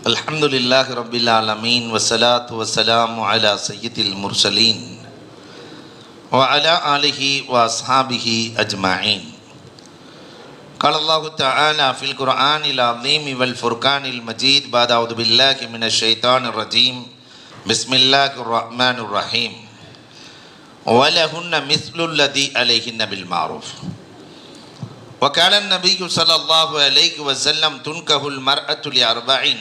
அல்ஹம்துலில்லாஹி ரப்பில் ஆலமீன் வஸ்ஸலாத்து வஸ்ஸலாமு அலா சய்யிதில் முர்சலீன் வ அலா ஆலிஹி வ அஸ்ஹாபிஹி அஜ்மஈன். قال الله تعالى في القرآن العظيم والفرقان المجيد بعد أعوذ بالله من الشيطان الرجيم بسم الله الرحمن الرحيم ولهن مثل الذي عليهن بالمعروف وقال النبي صلى الله عليه وسلم تنكح المرأة لأربعين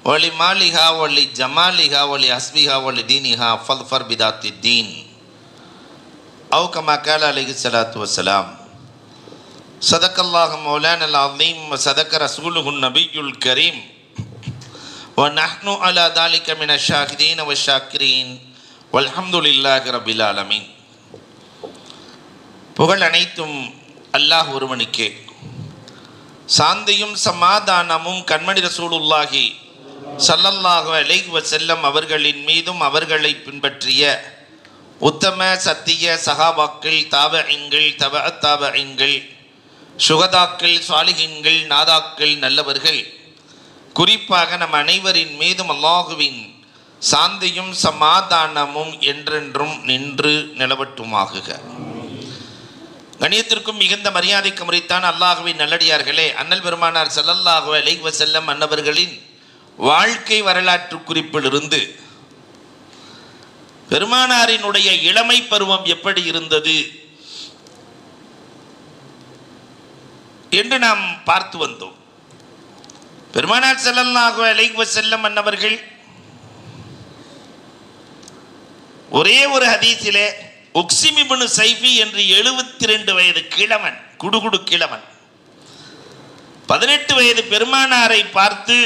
ولمالها ولجمالها ولحسبها ولدينها فاظفر بذات الدين أو كما قال عليه الصلاة والسلام. صدق الله مولانا العظيم وصدق رسوله النبي الكريم ونحن على ذلك من الشاهدين والشاكرين والحمد لله رب العالمين. புகழ் அனைத்தும் அல்லாஹ் ஒருவனுக்கே. சாந்தியும் சமாதானமும் கண்மணி ரசூலுல்லாஹி ஸல்லல்லாஹு அலைஹி வஸல்லம் அவர்களின் மீதும் அவர்களை பின்பற்றிய உத்தம சத்திய சஹாபாக்கள், தாபஈன்கள், தபஅத் தாபஈன்கள், சுகதாக்கள், சாலிஹீன்கள், நாதாக்கள், நல்லவர்கள், குறிப்பாக நம் அனைவரின் மீதும் அல்லாஹுவின் சாந்தியும் சமாதானமும் என்றென்றும் நின்று நிலவட்டுமாகுக. கணியத்திற்கும் மிகுந்த மரியாதைக்கு முறைத்தான் அல்லாஹுவின் நல்லடியார்களே, அண்ணல் பெருமானார் ஸல்லல்லாஹு அலைஹி வஸல்லம் அன்னவர்களின் வாழ்க்கை வரலாற்று குறிப்பிலிருந்து பெருமானாரினுடைய இளமை பருவம் எப்படி இருந்தது என்று நாம் பார்த்து வந்தோம். பெருமானார் ஸல்லல்லாஹு அலைஹி வஸல்லம் அன்னவர்கள் ஒரே ஒரு ஹதீஸிலே உக்ஸிம் இப்னு சைஃபி என்று 72 வயது கிழவன், குடுகுடு கிழவன், 18 வயது பெருமானாரை பார்த்து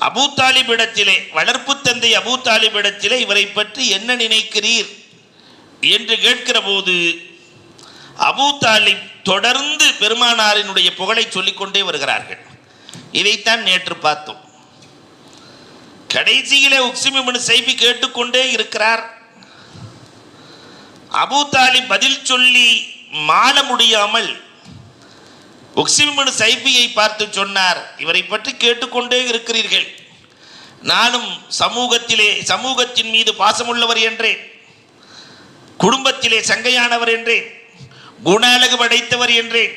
அபூ தாலிபிடத்திலே, வளர்ப்பு தந்தை அபூ தாலிபிடத்திலே இவரை பற்றி என்ன நினைக்கிறீர் என்று கேட்கிற போது அபூ தாலிப் தொடர்ந்து பெருமானாரினுடைய புகழை சொல்லிக்கொண்டே வருகிறார்கள். இதைத்தான் நேற்று பார்த்தோம். கடைசியிலே உக்ஸிம் இப்னு சைஃபி கேட்டுக்கொண்டே இருக்கிறார். அபூ தாலிப் பதில் சொல்லி மாள முடியாமல் உக்ஸிம் இப்னு சைஃபியை பார்த்து சொன்னார், இவரை பற்றி கேட்டுக்கொண்டே இருக்கிறீர்கள், நானும் சமூகத்தின் மீது பாசமுள்ளவர் என்றேன், குடும்பத்திலே சங்கையானவர் என்றேன், குண அழகு படைத்தவர் என்றேன்,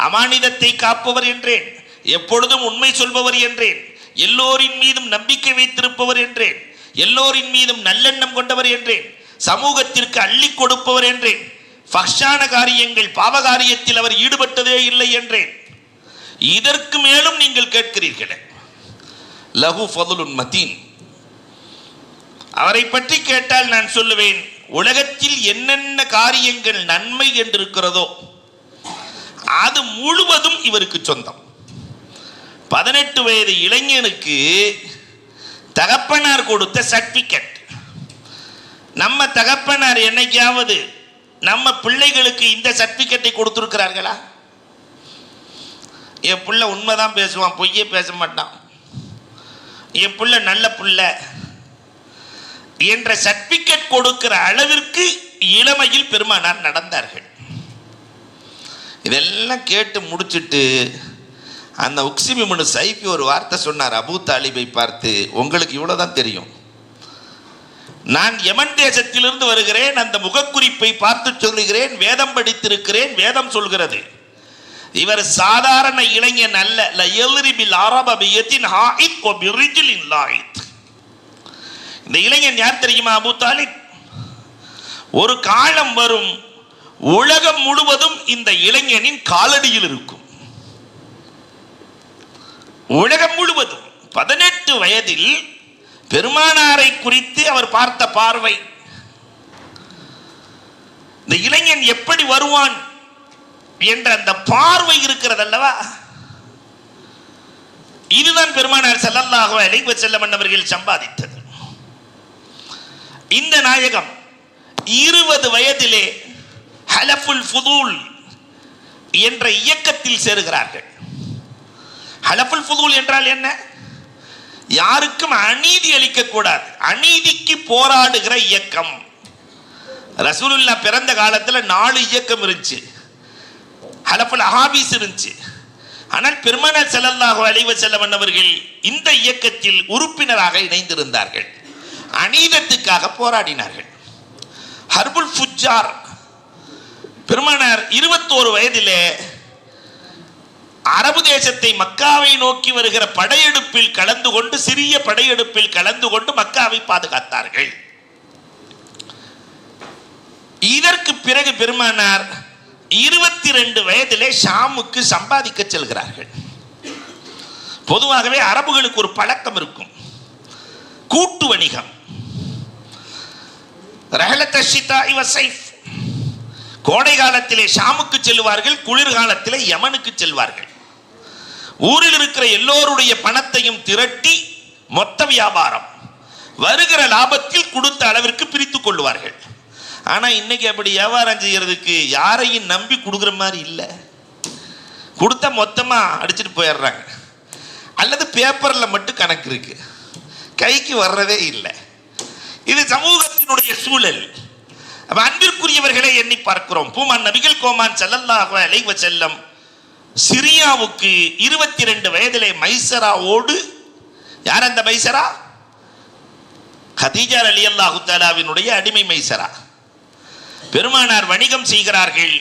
அமானிதத்தை காப்பவர் என்றேன், எப்பொழுதும் உண்மை சொல்பவர் என்றேன், எல்லோரின் மீதும் நம்பிக்கை வைத்திருப்பவர் என்றேன், எல்லோரின் மீதும் நல்லெண்ணம் கொண்டவர் என்றேன், சமூகத்திற்கு அள்ளி கொடுப்பவர் என்றேன், ஃபஹ்ஷான காரியங்கள் பாவகாரியத்தில் அவர் ஈடுபட்டதே இல்லை என்றேன். இதற்கு மேலும் நீங்கள் கேட்கிறீர்களே, லஹு ஃபதுலுன் மதீன், அவரை பற்றி கேட்டால் நான் சொல்லுவேன், உலகத்தில் என்னென்ன காரியங்கள் நன்மை என்று இருக்கிறதோ அது முழுவதும் இவருக்கு சொந்தம். 18 வயது இளைஞனுக்கு தகப்பனார் கொடுத்த சர்டிபிகேட். நம்ம தகப்பனார் என்னைக்காவது நம்ம பிள்ளைகளுக்கு இந்த சர்டிபிகேட்டை கொடுத்துருக்கிறார்களா? என் பிள்ளை உண்மைதான் பேசுவான், பொய்யே பேச மாட்டான், என் பிள்ளை நல்ல பிள்ளை என்ற சர்டிபிகேட் கொடுக்கிற அளவிற்கு இளமையில் பெருமானார் நடந்தார்கள். இதெல்லாம் கேட்டு முடிச்சுட்டு அந்த உக்ஸிம் இப்னு சைஃபி ஒரு வார்த்தை சொன்னார் அபூ தாலிபை பார்த்து, உங்களுக்கு இவ்வளவுதான் தெரியும், நான் யமன் தேசத்திலிருந்து வருகிறேன், அந்த முகக்குறிப்பை பார்த்து சொல்லுகிறேன், வேதம் படித்திருக்கிறேன், வேதம் சொல்கிறது இவர் சாதாரண இளைஞன் அல்ல. இந்த இளைஞன் யார் தெரியுமா? அபூ தாலிப். ஒரு காலம் வரும், உலகம் முழுவதும் இந்த இளைஞனின் காலடியில் இருக்கும். உலகம் முழுவதும் 18 வயதில் பெருமானாரை குறித்து அவர் பார்த்த பார்வை, இந்த இளைஞன் எப்படி வருவான் என்ற அந்த பார்வை இருக்கிறது அல்லவா, இதுதான் பெருமானார் ஸல்லல்லாஹு அலைஹி வஸல்லம் அவர்கள் சம்பாதித்தது. இந்த நாயகம் 20 வயதிலே ஹலஃபுல் ஃபுதூல் என்ற இயக்கத்தில் சேருகிறார்கள். ஹலஃபுல் ஃபுதூல் என்றால் என்ன? யாருக்கும் அநீதி அளிக்க கூடாது, அநீதிக்கு போராடுகிற இயக்கம். ரசூலுல்லாஹ் பிறந்த காலத்தில் 4 இயக்கம் இருந்துச்சு. ஹலஃபுல் அஹாபீஸ் இருந்துச்சு, ஆனால் பெருமானார் ஸல்லல்லாஹு அலைஹி வஸல்லம் அவர்கள் இந்த இயக்கத்தில் உறுப்பினராக இணைந்திருந்தார்கள். அநீதத்துக்காக போராடினார்கள். ஹர்புல் ஃபுஜார் பெருமானார் 21 வயதிலே அரபு தேசத்தை மக்காவை நோக்கி வருகிற படையெடுப்பில் கலந்து கொண்டு, சிறிய படையெடுப்பில் கலந்து கொண்டு மக்காவை பாதுகாத்தார்கள். இதற்கு பிறகு பெருமானார் 22 வயதிலே ஷாமுக்கு சம்பாதிக்க செல்கிறார்கள். பொதுவாகவே அரபுகளுக்கு ஒரு பழக்கம் இருக்கும், கூட்டு வணிகம். கோடை காலத்திலே ஷாமுக்கு செல்வார்கள், குளிர்காலத்திலே யமனுக்கு செல்வார்கள். ஊரில் இருக்கிற எல்லோருடைய பணத்தையும் திரட்டி மொத்த வியாபாரம், வருகிற லாபத்தில் கொடுத்த அளவிற்கு பிரித்துக் கொள்வார்கள். ஆனா இன்னைக்கு அப்படி வியாபாரம் செய்யறதுக்கு யாரையும் நம்பி கொடுக்குற மாதிரி இல்லை. கொடுத்தா மொத்தமா அடிச்சுட்டு போயிடுறாங்க, அல்லது பேப்பர்ல மட்டும் கணக்கு இருக்கு, கைக்கு வர்றதே இல்லை. இது சமூகத்தினுடைய சூழல். அன்பிற்குரியவர்களை எண்ணி பார்க்கிறோம். பூமான் நபிகள் கோமான் ஸல்லல்லாஹு அலைஹி வஸல்லம் சிரியாவுக்கு 22 வயதிலே மைசராவோடு, யார் அந்த மைசரா? கதீஜா ரலியல்லாஹு தஆலாவினுடைய அடிமை மைசரா. பெருமானார் வணிகம் செய்கிறார்கள்.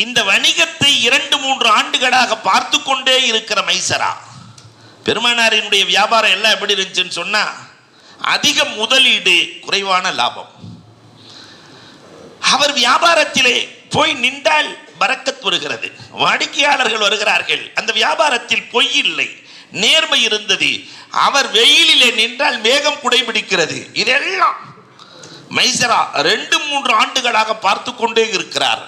இந்த வணிகத்தை 2-3 ஆண்டுகளாக பார்த்து கொண்டே இருக்கிற மைசரா, பெருமானாரினுடைய வியாபாரம் எல்லாம் எப்படி இருந்துச்சுன்னு சொன்னா, அதிக முதலீடு, குறைவான லாபம். அவர் வியாபாரத்திலே போய் நின்றால் பரக்கத் வருகிறது, வாடிக்கையாளர்கள் வருகிறார்கள். அந்த வியாபாரத்தில் பொய் இல்லை, நேர்மை இருந்தது. அவர் வெயிலிலே நின்றால் மேகம் குடைபிடிக்கிறது. இதெல்லாம் மைசரா 2-3 ஆண்டுகளாக பார்த்து கொண்டே இருக்கிறார்.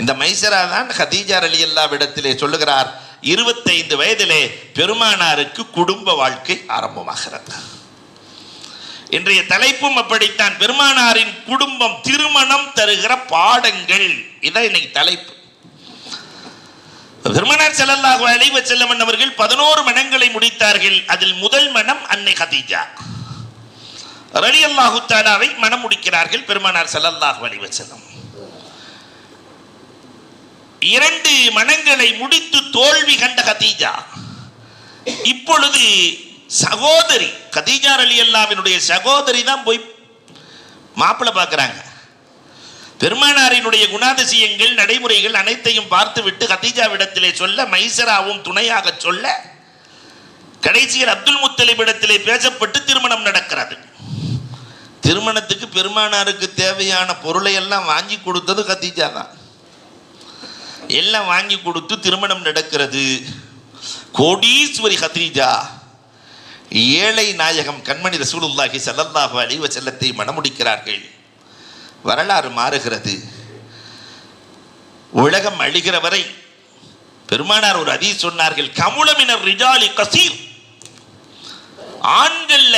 இந்த மைசரா தான் கதீஜா ரலியல்லாஹு இடத்திலே சொல்லுகிறார், 25 வயதிலே பெருமானாருக்கு குடும்ப வாழ்க்கை ஆரம்பமாகிறது. இன்றைய தலைப்பும் அப்படித்தான், பெருமானாரின் குடும்பம், திருமணம் தருகிற பாடங்கள். இதான் இன்னைக்கு தலைப்பு. பெருமானார் ஸல்லல்லாஹு அலைஹி வஸல்லம் அவர்கள் 11 மணங்களை முடித்தார்கள். அதில் முதல் மணம் அன்னை கதீஜா ரலியல்லாஹு தஆலாவை மணம் முடிக்கிறார்கள் பெருமானார் ஸல்லல்லாஹு அலைஹி வஸல்லம். 2 மணங்களை முடித்து தோல்வி கண்ட கதீஜா இப்பொழுது சகோதரி கதீஜா ரலியல்லாஹுவினுடைய சகோதரி தான் போய் மாப்பிள்ளை பார்க்குறாங்க. பெருமானாரினுடைய குணாதிசயங்கள், நடைமுறைகள் அனைத்தையும் பார்த்துவிட்டு கதீஜாவிடத்திலே சொல்ல, மைசராவும் துணையாக சொல்ல, கடைசியில் அப்துல் முத்தலிப் இடத்திலே பேசப்பட்டு திருமணம் நடக்கிறது. திருமணத்துக்கு பெருமானாருக்கு தேவையான பொருளை எல்லாம் வாங்கி கொடுத்தது கதீஜா தான். எல்லாம் வாங்கி கொடுத்து திருமணம் நடக்கிறது. கோடீஸ்வரி கதீஜா ஏழை நாயகம் கண்மணி ரசூலுல்லாஹி ஸல்லல்லாஹு அலைஹி வஸல்லத்தை மணமுடிக்கிறார்கள். வரலாறு மாறுகிறது. உலகம் அழிகிற வரை பெருமானார் ஒரு ஹதீஸ் சொன்னார்கள், கமுலமினர் ரிஜாலி கசீர். ஆண்கள்ல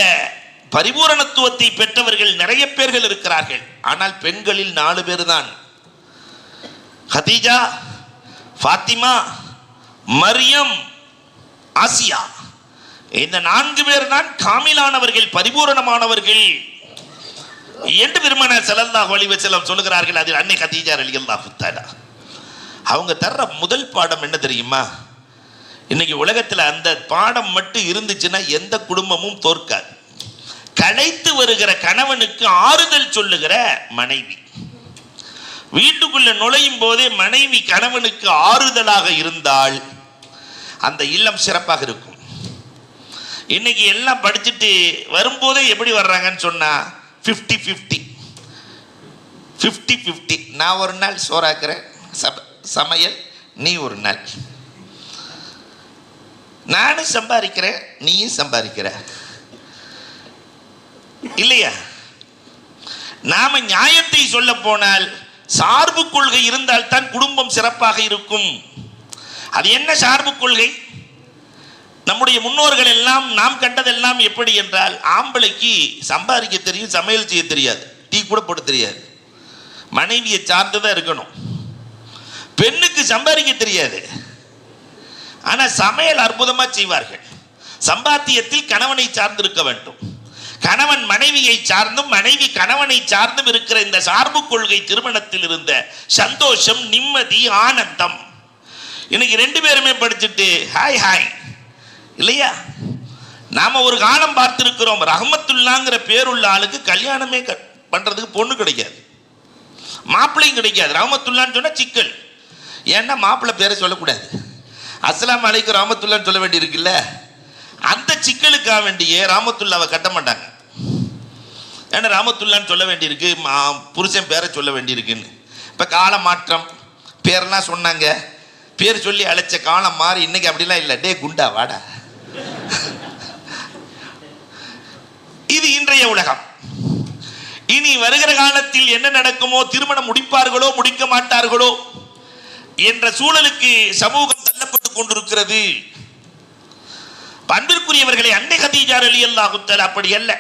பரிபூரணத்துவத்தை பெற்றவர்கள் நிறைய பேர்கள் இருக்கிறார்கள், ஆனால் பெண்களில் 4 பேர் தான். கதீஜா, ஃபாத்திமா, மரியம், ஆசியா. இந்த 4 பேர் தான் காமிலானவர்கள், பரிபூரணமானவர்கள் என்று பெருமானார் ஸல்லல்லாஹு அலைஹி வஸல்லம் சொல்லுகிறார்கள். அதில் அன்னை கதீஜா ரலியல்லாஹு தஆலா. அவங்க தர்ற முதல் பாடம் என்ன தெரியுமா? இன்னைக்கு உலகத்தில் அந்த பாடம் மட்டும் இருந்துச்சுன்னா எந்த குடும்பமும் தோற்காது. களைத்து வருகிற கணவனுக்கு ஆறுதல் சொல்லுகிற மனைவி. வீட்டுக்குள்ள நுழையும் போதே மனைவி கணவனுக்கு ஆறுதலாக இருந்தால் அந்த இல்லம் சிறப்பாக இருக்கும். இன்னைக்கு எல்லாம் படிச்சுட்டு வரும்போதே எப்படி வர்றாங்கன்னு சொன்னா 50-50. நான் ஒரு நாள் சோறாக்குறேன் சமையல், நீ ஒரு நாள். நானும் சம்பாதிக்கிறேன், நீயும் சம்பாதிக்கிற, இல்லையா? நாம நியாயத்தை சொல்ல போனால் சார்பு கொள்கை இருந்தால் தான் குடும்பம் சிறப்பாக இருக்கும். அது என்ன சார்பு கொள்கை? நம்முடைய முன்னோர்கள் எல்லாம் நாம் கண்டதெல்லாம் எப்படி என்றால், ஆம்பளைக்கு சம்பாதிக்க தெரியும், சமையல் செய்ய தெரியாது, டீ கூட போட தெரியாது, மனைவியை சார்ந்துதான் இருக்கணும். பெண்ணுக்கு சம்பாதிக்க தெரியாது, ஆனா சமையல் அற்புதமா செய்வார்கள். சம்பாத்தியத்தில் கணவனை சார்ந்து இருக்க வேண்டும். கணவன் மனைவியை சார்ந்தும் மனைவி கணவனை சார்ந்தும் இருக்கிற இந்த சார்பு கொள்கை திருமணத்தில் இருந்த சந்தோஷம், நிம்மதி, ஆனந்தம். இன்னைக்கு 2 பேருமே படிச்சுட்டு ஹாய் ஹாய் இல்லையா? நாம ஒரு காலம் பார்த்திருக்கிறோம், ரஹமத்துல்லாங்கிற பேருள்ள ஆளுக்கு கல்யாணமே பண்றதுக்கு பொண்ணு கிடைக்காது, மாப்பிள்ளையும் கிடைக்காது. ரஹமத்துல்லான்னு சொன்னா சிக்கல். ஏன்னா மாப்பிள்ளை பேரை சொல்லக்கூடாது, அஸ்ஸலாமு அலைக்கும் ரஹமத்துல்லான்னு சொல்ல வேண்டி இருக்குல்ல. அந்த சிக்கலுக்காக வேண்டியே ரஹமத்துல்லாவை கட்ட மாட்டாங்க. ஏன்னா ரஹமத்துல்லான்னு சொல்ல வேண்டியிருக்கு, புருஷன் பேரை சொல்ல வேண்டியிருக்குன்னு. இப்போ கால மாற்றம், பேரெல்லாம் சொன்னாங்க, பேர் சொல்லி அழைச்ச காலம் மாறி இன்னைக்கு அப்படிலாம் இல்லை. டே குண்டா வாடா. இது இன்றைய உலகம். இனி வருகிற காலத்தில் என்ன நடக்குமோ, திருமணம் முடிப்பார்களோ முடிக்க மாட்டார்களோ என்ற சூழலுக்கு சமூகம் தள்ளப்பட்டு கொண்டிருக்கிறது. அன்பிற்குரியவர்களை, அன்னை கதீஜா ரலியல்லாஹு தஆலா அப்படி அல்ல,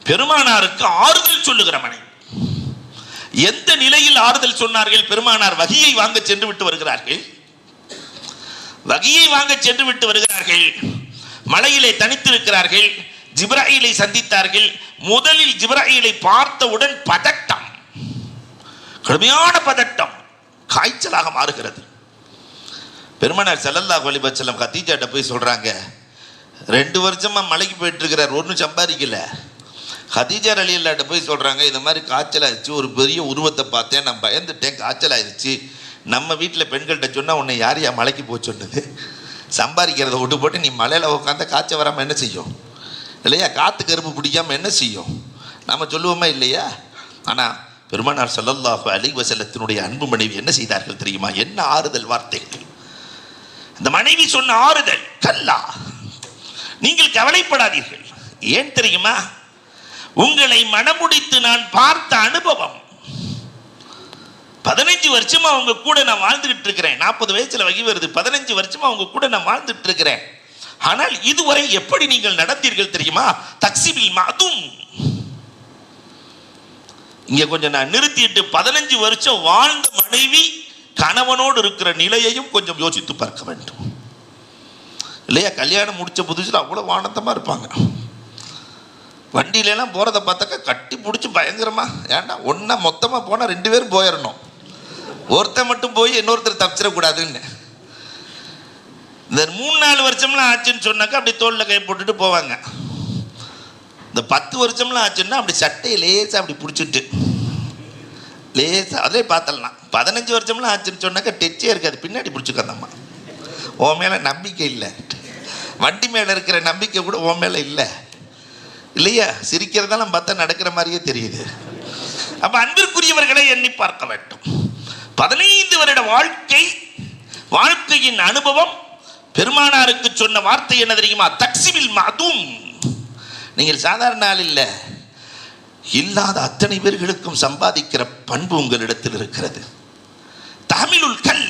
பெருமானாருக்கு ஆறுதல் சொல்லுகிற மனைவி. எந்த நிலையில் ஆறுதல் சொன்னார்கள்? பெருமானார் வகியை வாங்க சென்று விட்டு வருகிறார்கள், வகியை வாங்க சென்று விட்டு வருகிறார்கள், மலையிலே தனித்திருக்கிறார்கள், ஜிப்ராயிலை சந்தித்தார்கள். முதலில் ஜிப்ராயிலை பார்த்தவுடன் பதட்டம், கடுமையான பதட்டம், காய்ச்சலாக மாறுகிறது. பெருமானார் ஸல்லல்லாஹு அலைஹி வஸல்லம் கதீஜாட்ட போய் சொல்றாங்க, 2 வருஷமா மலைக்கு போயிட்டு இருக்கிறார், ஒன்றும் சம்பாதிக்கல. கதீஜா ரலியல்லாஹு போய் சொல்றாங்க, இந்த மாதிரி காய்ச்சல் ஆயிடுச்சு, ஒரு பெரிய உருவத்தை பார்த்தேன், நான் பயந்துட்டேன், காய்ச்சல் ஆயிடுச்சு. நம்ம வீட்டில் பெண்கள்கிட்ட சொன்னால் உன்னை யார் மலைக்கு போய் சொன்னது? சம்பாதிக்கிறத விட்டு போட்டு நீ மலையில் உட்காந்து காய்ச்சல் வராமல் என்ன செய்யும் இல்லையா? காற்று கருப்பு பிடிக்காமல் என்ன செய்யும்? நம்ம சொல்லுவோமா இல்லையா? ஆனால் பெருமானார் ஸல்லல்லாஹு அலைஹி வஸல்லத்தினுடைய அன்பு மனைவி என்ன செய்தார்கள் தெரியுமா? என்ன ஆறுதல் வார்த்தைகள்! இந்த மனைவி சொன்ன ஆறுதல், கல்லா, நீங்கள் கவலைப்படாதீர்கள். ஏன் தெரியுமா? உங்களை மனமுடித்து நான் பார்த்த அனுபவம். 15 வருஷமா அவங்க கூட நான் வாழ்ந்துகிட்டு இருக்கிறேன். 40 வயசுல வகி வருது. 15 வருஷமா அவங்க கூட நான் வாழ்ந்துட்டு இருக்கிறேன். ஆனால் இதுவரை எப்படி நீங்கள் நடந்தீர்கள் தெரியுமா? தக்ஸிபில் மதும். இங்க கொஞ்சம் நான் நிறுத்திட்டு, 15 வருஷம் வாழ்ந்த மனைவி கணவனோடு இருக்கிற நிலையையும் கொஞ்சம் யோசித்து பார்க்க வேண்டும் இல்லையா? கல்யாணம் முடிச்ச புதுசுல அவ்வளவு ஆனந்தமா இருப்பாங்க. வண்டியிலலாம் போகிறத பார்த்தாக்கா கட்டி பிடிச்சி பயங்கரமா, ஏன்டா ஒன்றா மொத்தமாக போனால் 2 பேரும் போயிடணும், ஒருத்தர் மட்டும் போய் இன்னொருத்தர் தப்பிச்சிடக்கூடாதுன்னு. இந்த 3-4 வருஷம்லாம் ஆச்சுன்னு சொன்னாக்கா அப்படி தோளில் கை போட்டுட்டு போவாங்க. இந்த 10 வருஷம்லாம் ஆச்சுன்னா அப்படி சட்டையை லேசாக அப்படி பிடிச்சிட்டு லேசாக அதிலே பார்த்தலாம். 15 வருஷம்லாம் ஆச்சுன்னு சொன்னாக்கா டெச்சே இருக்காது, பின்னாடி பிடிச்சிக்கந்தம்மா. உன் மேலே நம்பிக்கை இல்லை, வண்டி மேலே இருக்கிற நம்பிக்கை கூட உன் மேலே இல்லை இல்லையா? சிரிக்கிறதெல்லாம் பார்த்தா நடக்கிற மாதிரியே தெரியுது. அப்ப அன்பிற்குரியவர்களை எண்ணி பார்க்க வேண்டும். 15 வருட வாழ்க்கையின் அனுபவம். பெருமானாருக்கு சொன்ன வார்த்தை என்ன தெரியுமா? தக்ஸிபில் மதும். நீங்கள் சாதாரண ஆள் இல்லை, இல்லாத அத்தனை பேர்களுக்கும் சம்பாதிக்கிற பண்பு உங்களிடத்தில் இருக்கிறது. தஹ்மிலுல் கல்,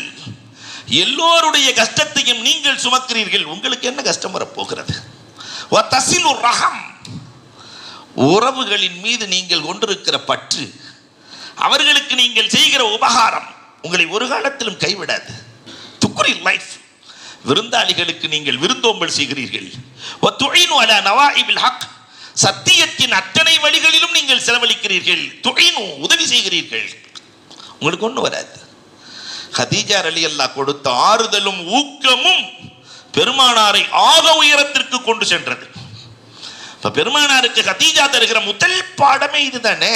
எல்லோருடைய கஷ்டத்தையும் நீங்கள் சுமக்கிறீர்கள், உங்களுக்கு என்ன கஷ்டம் வரப்போகிறது? வ தஸிலுர் ரஹம், உறவுகளின் மீது நீங்கள் கொண்டிருக்கிற பற்று, அவர்களுக்கு நீங்கள் செய்கிற உபகாரம் உங்களை ஒரு காலத்திலும் கைவிடாது. துக்ரி லைஃப், விருந்தாளிகளுக்கு நீங்கள் விருந்தோம்பல் செய்கிறீர்கள். துஈனு அலா நவாஇபில் ஹக், சத்தியத்தின் அத்தனை வழிகளிலும் நீங்கள் செலவழிக்கிறீர்கள். துஈனு, உதவி செய்கிறீர்கள், உங்களுக்கு ஒன்றும் வராது. கதீஜா ரலியல்லாஹு கொடுத்த ஆறுதலும் ஊக்கமும் பெருமானாரை ஆக உயரத்திற்கு கொண்டு சென்றது. இப்ப பெருமானாருக்கு கதீஜா தருகிற முதல் பாடமே இதுதானே.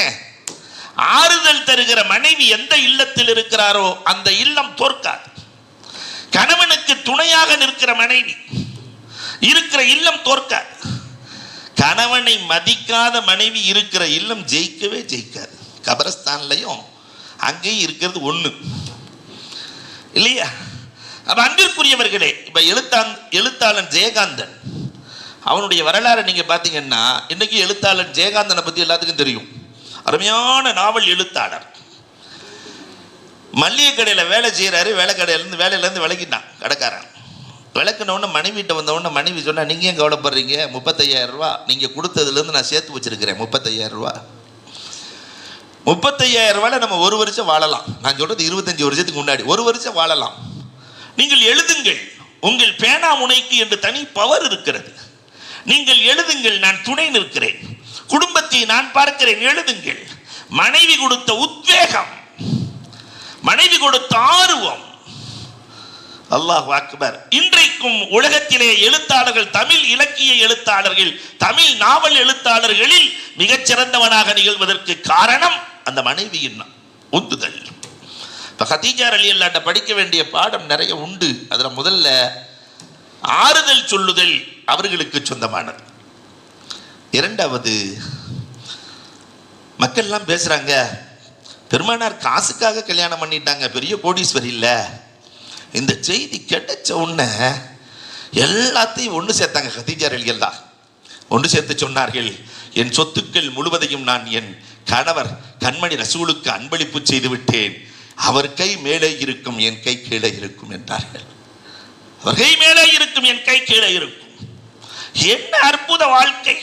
ஆறுதல் தருகிற மனைவி எந்த இல்லத்தில் இருக்கிறாரோ அந்த இல்லம் தோற்காது. கணவனுக்கு துணையாக நிற்கிற மனைவி இருக்கிற இல்லம் தோற்காது. கணவனை மதிக்காத மனைவி இருக்கிற இல்லம் ஜெயிக்கவே ஜெயிக்காது. கபரஸ்தான்லையும் அங்கேயும் இருக்கிறது ஒண்ணு இல்லையா? அப்ப அன்பிற்குரியவர்களே, இப்ப எழுத்தாளன் ஜெயகாந்தன், அவனுடைய வரலாறு நீங்க பாத்தீங்கன்னா, இன்னைக்கு எழுத்தாளன் ஜெயகாந்தனை பத்தி எல்லாத்துக்கும் தெரியும். அருமையான நாவல் எழுத்தாளர். மல்லிகை கடையில் வேலை செய்கிறாரு. வேலையிலேருந்து விளக்கிட்டான் கடைக்காரன். விளக்குனவுடனே மனைவிட்ட வந்தவுடனே மனைவி சொன்னா, நீங்கள் ஏன் கவலைப்படுறீங்க? 35,000 ரூபா நீங்கள் கொடுத்ததுலேருந்து நான் சேர்த்து வச்சிருக்கிறேன். 35,000 ரூபா. 35,000 ரூபாயில் நம்ம 1 வருஷம் வாழலாம். நான் சொல்றது 25 வருஷத்துக்கு முன்னாடி 1 வருஷம் வாழலாம். நீங்கள் எழுதுங்கள், உங்கள் பேனா முனைக்கு என்று தனி பவர் இருக்கிறது. நீங்கள் எழுதுங்கள், நான் துணை நிற்கிறேன், குடும்பத்தை நான் பார்க்கிறேன், எழுதுங்கள். மனைவி கொடுத்த உத்வேகம், மனைவி கொடுத்த ஆர்வம், அல்லாஹ் அக்பர். இன்றைக்கும் உலகத்திலே எழுத்தாளர்கள், தமிழ் இலக்கிய எழுத்தாளர்கள், தமிழ் நாவல் எழுத்தாளர்களில் மிகச்சிறந்தவனாக நிகழ்வதற்கு காரணம் அந்த மனைவியின் உந்துதல். இப்போ கதீஜா ரலியல்லாஹு படிக்க வேண்டிய பாடம் நிறைய உண்டு. அதில் முதல்ல ஆறுதல் சொல்லுதல் அவர்களுக்கு சொந்தமானது. இரண்டாவது, மக்கள்லாம் பேசுறாங்க, பெருமானார் காசுக்காக கல்யாணம் பண்ணிட்டாங்க, பெரிய கோடீஸ்வரி இல்லை. இந்த செய்தி கிடைச்ச உடனே எல்லாத்தையும் ஒன்று சேர்த்தாங்க. கதீஜா ரலியல்லாஹு ஒன்று சேர்த்து சொன்னார்கள், என் சொத்துக்கள் முழுவதையும் நான் என் கணவர் கண்மணி ரசூலுக்கு அன்பளிப்பு செய்து விட்டேன். அவர் கை மேலே இருக்கும், என் கை கீழே இருக்கும் என்றார்கள். அவர் கை மேலே இருக்கும், என் கை கீழே இருக்கும். என்ன அற்புத வாழ்க்கை,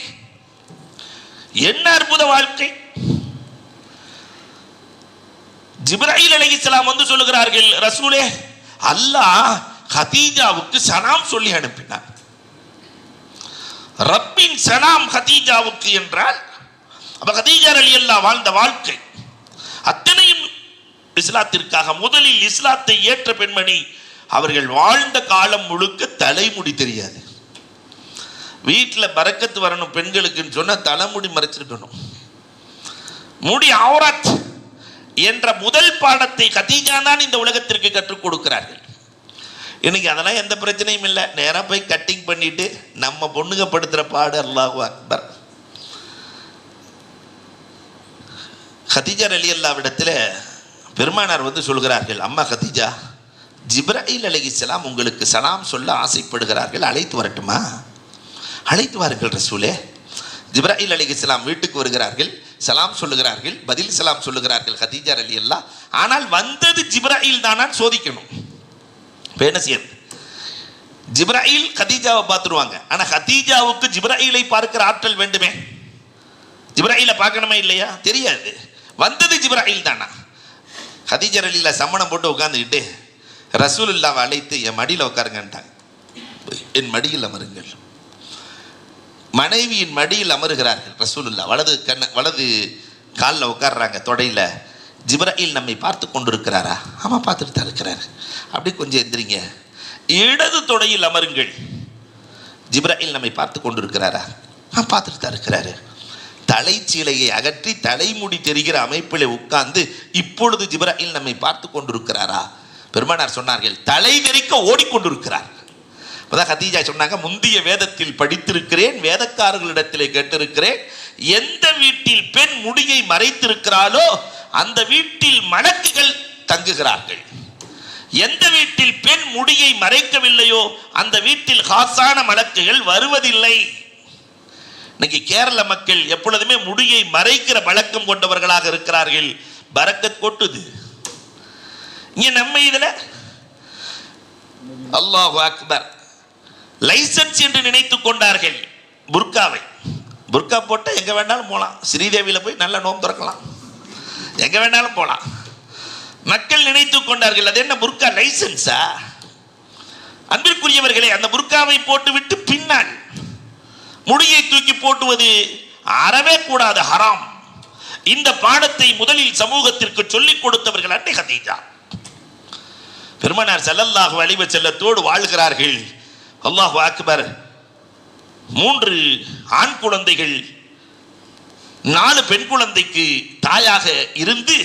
என்ன அற்புத வாழ்க்கை. ஜிப்ராயில் அலைஹிஸ்ஸலாம் வந்து சொல்லுகிறார்கள், ரசூலே, அல்லாஹ் கதீஜாவுக்கு சலாம் சொல்லி அனுப்பினார். ரப்பின் சலாம் கதீஜாவுக்கு என்றால் அப்ப கதீஜா ரலியல்லாஹு வாழ்ந்த வாழ்க்கை அத்தனையும் இஸ்லாத்திற்காக. முதலில் இஸ்லாத்தை ஏற்ற பெண்மணி. அவர்கள் வாழ்ந்த காலம் முழுக்க தலைமுடி தெரியாது. வீட்டில் பரக்கத்து வரணும் பெண்களுக்குன்னு சொன்னா தலைமுடி மறைச்சிருக்கணும். முடி அவுரத் என்ற முதல் பாடத்தை கதீஜா தான் இந்த உலகத்திற்கு கற்றுக் கொடுக்கிறார்கள். இன்னைக்கு அதெல்லாம் எந்த பிரச்சனையும் இல்லை. நேராக போய் கட்டிங் பண்ணிட்டு நம்ம பொண்ணுங்க படுத்துகிற பாடு. அல்லாஹு அக்பர். கதீஜா ரலியல்லாஹுவிடத்தில் பெருமானார் வந்து சொல்கிறார்கள், அம்மா கதீஜா, ஜிப்ராயில் அலைஹிஸ்ஸலாம் உங்களுக்கு சலாம் சொல்ல ஆசைப்படுகிறார்கள், அழைத்து வரட்டுமா? அழைத்து வாருங்கள் ரசூலே. ஜிப்ராயில் அலைஹிஸ்ஸலாம் வீட்டுக்கு வருகிறார்கள், சலாம் சொல்லுகிறார்கள், பதில் சலாம் சொல்லுகிறார்கள் கதீஜா ரலியல்லாஹு. ஆனால் வந்தது ஜிப்ராயில் தானான்னு சோதிக்கணும். இப்போ என்ன செய்யறது? ஜிப்ராயில் கதீஜாவை பார்த்துருவாங்க, ஆனால் கதீஜாவுக்கு ஜிப்ராயிலை பார்க்கிற ஆற்றல் வேண்டுமே. ஜிப்ராயிலை பார்க்கணுமே இல்லையா? தெரியாது. வந்தது ஜிப்ராயில் தானா? கதீஜா ரலியல்லாஹு சம்மணம் போட்டு உட்காந்துக்கிட்டு ரசூலுல்லாவை அழைத்து என் மடியில் உட்காருங்கன்ட்டாங்க. என் மடியில் அமருங்கள். மனைவியின் மடியில் அமருகிறார்கள் ரசூலுல்லாஹ். வலது காலில் உட்கார்றாங்க, தொடையில். ஜிப்ராயில் நம்மை பார்த்து கொண்டு இருக்கிறாரா? ஆமாம், பார்த்துட்டு தான் இருக்கிறாரு. அப்படி கொஞ்சம் எந்திரிங்க. இடது தொடையில் அமருங்கள். ஜிப்ராயில் நம்மை பார்த்து கொண்டு இருக்கிறாரா? பார்த்துட்டு தான் இருக்கிறாரு. தலைச்சீலையை அகற்றி தலைமுடி தெரிகிற அமைப்பில் உட்கார்ந்து இப்பொழுது ஜிப்ராயில் நம்மை பார்த்து கொண்டிருக்கிறாரா? பெருமானார் சொன்னார்கள், தலை நெறிக்க ஓடிக்கொண்டிருக்கிறார். அப்பதான் கதீஜா சொன்னாங்க, முந்திய வேதத்தில் படித்திருக்கிறேன், வேதக்காரர்களிடத்திலே கேட்டிருக்கிறேன், எந்த வீட்டில் பெண் முடியை மறைத்திருக்கிறாளோ அந்த வீட்டில் மலக்குகள் தங்குகிறார்கள். எந்த வீட்டில் பெண் முடியை மறைக்கவில்லையோ அந்த வீட்டில் காசான மலக்குகள் வருவதில்லை. இன்னைக்கு கேரள மக்கள் எப்பொழுதுமே முடியை மறைக்கிற பழக்கம் கொண்டவர்களாக இருக்கிறார்கள். பரக்கத் கொட்டுது. இங்க நம்ம இதுல அல்லாஹு அக்பர் லைசன்ஸ் என்று நினைத்துக் கொண்டார்கள். புர்காவை புர்கா போட்ட எங்க வேணாலும் போகலாம். ஸ்ரீதேவியில போய் நல்ல நோன்பு திறக்கலாம், எங்க வேணாலும் போகலாம். மக்கள் நினைத்துக் கொண்டார்கள், அது என்ன புர்கா லைசன்ஸா? அன்பிற்குரியவர்களே, அந்த புர்காவை போட்டுவிட்டு பின்னால் முடியை தூக்கி போட்டுவது அறவே கூடாது, ஹராம். இந்த பாடத்தை முதலில் சமூகத்திற்கு சொல்லிக் கொடுத்தவர்கள் அன்னை கதீஜா. பெருமானார் ஸல்லல்லாஹு அலைஹி வஸல்லத்தோடு வாழ்கிறார்கள். அல்லாஹு அக்பர். 3 ஆண் குழந்தைகள், 4 பெண் குழந்தைக்கு தாயாக இருந்து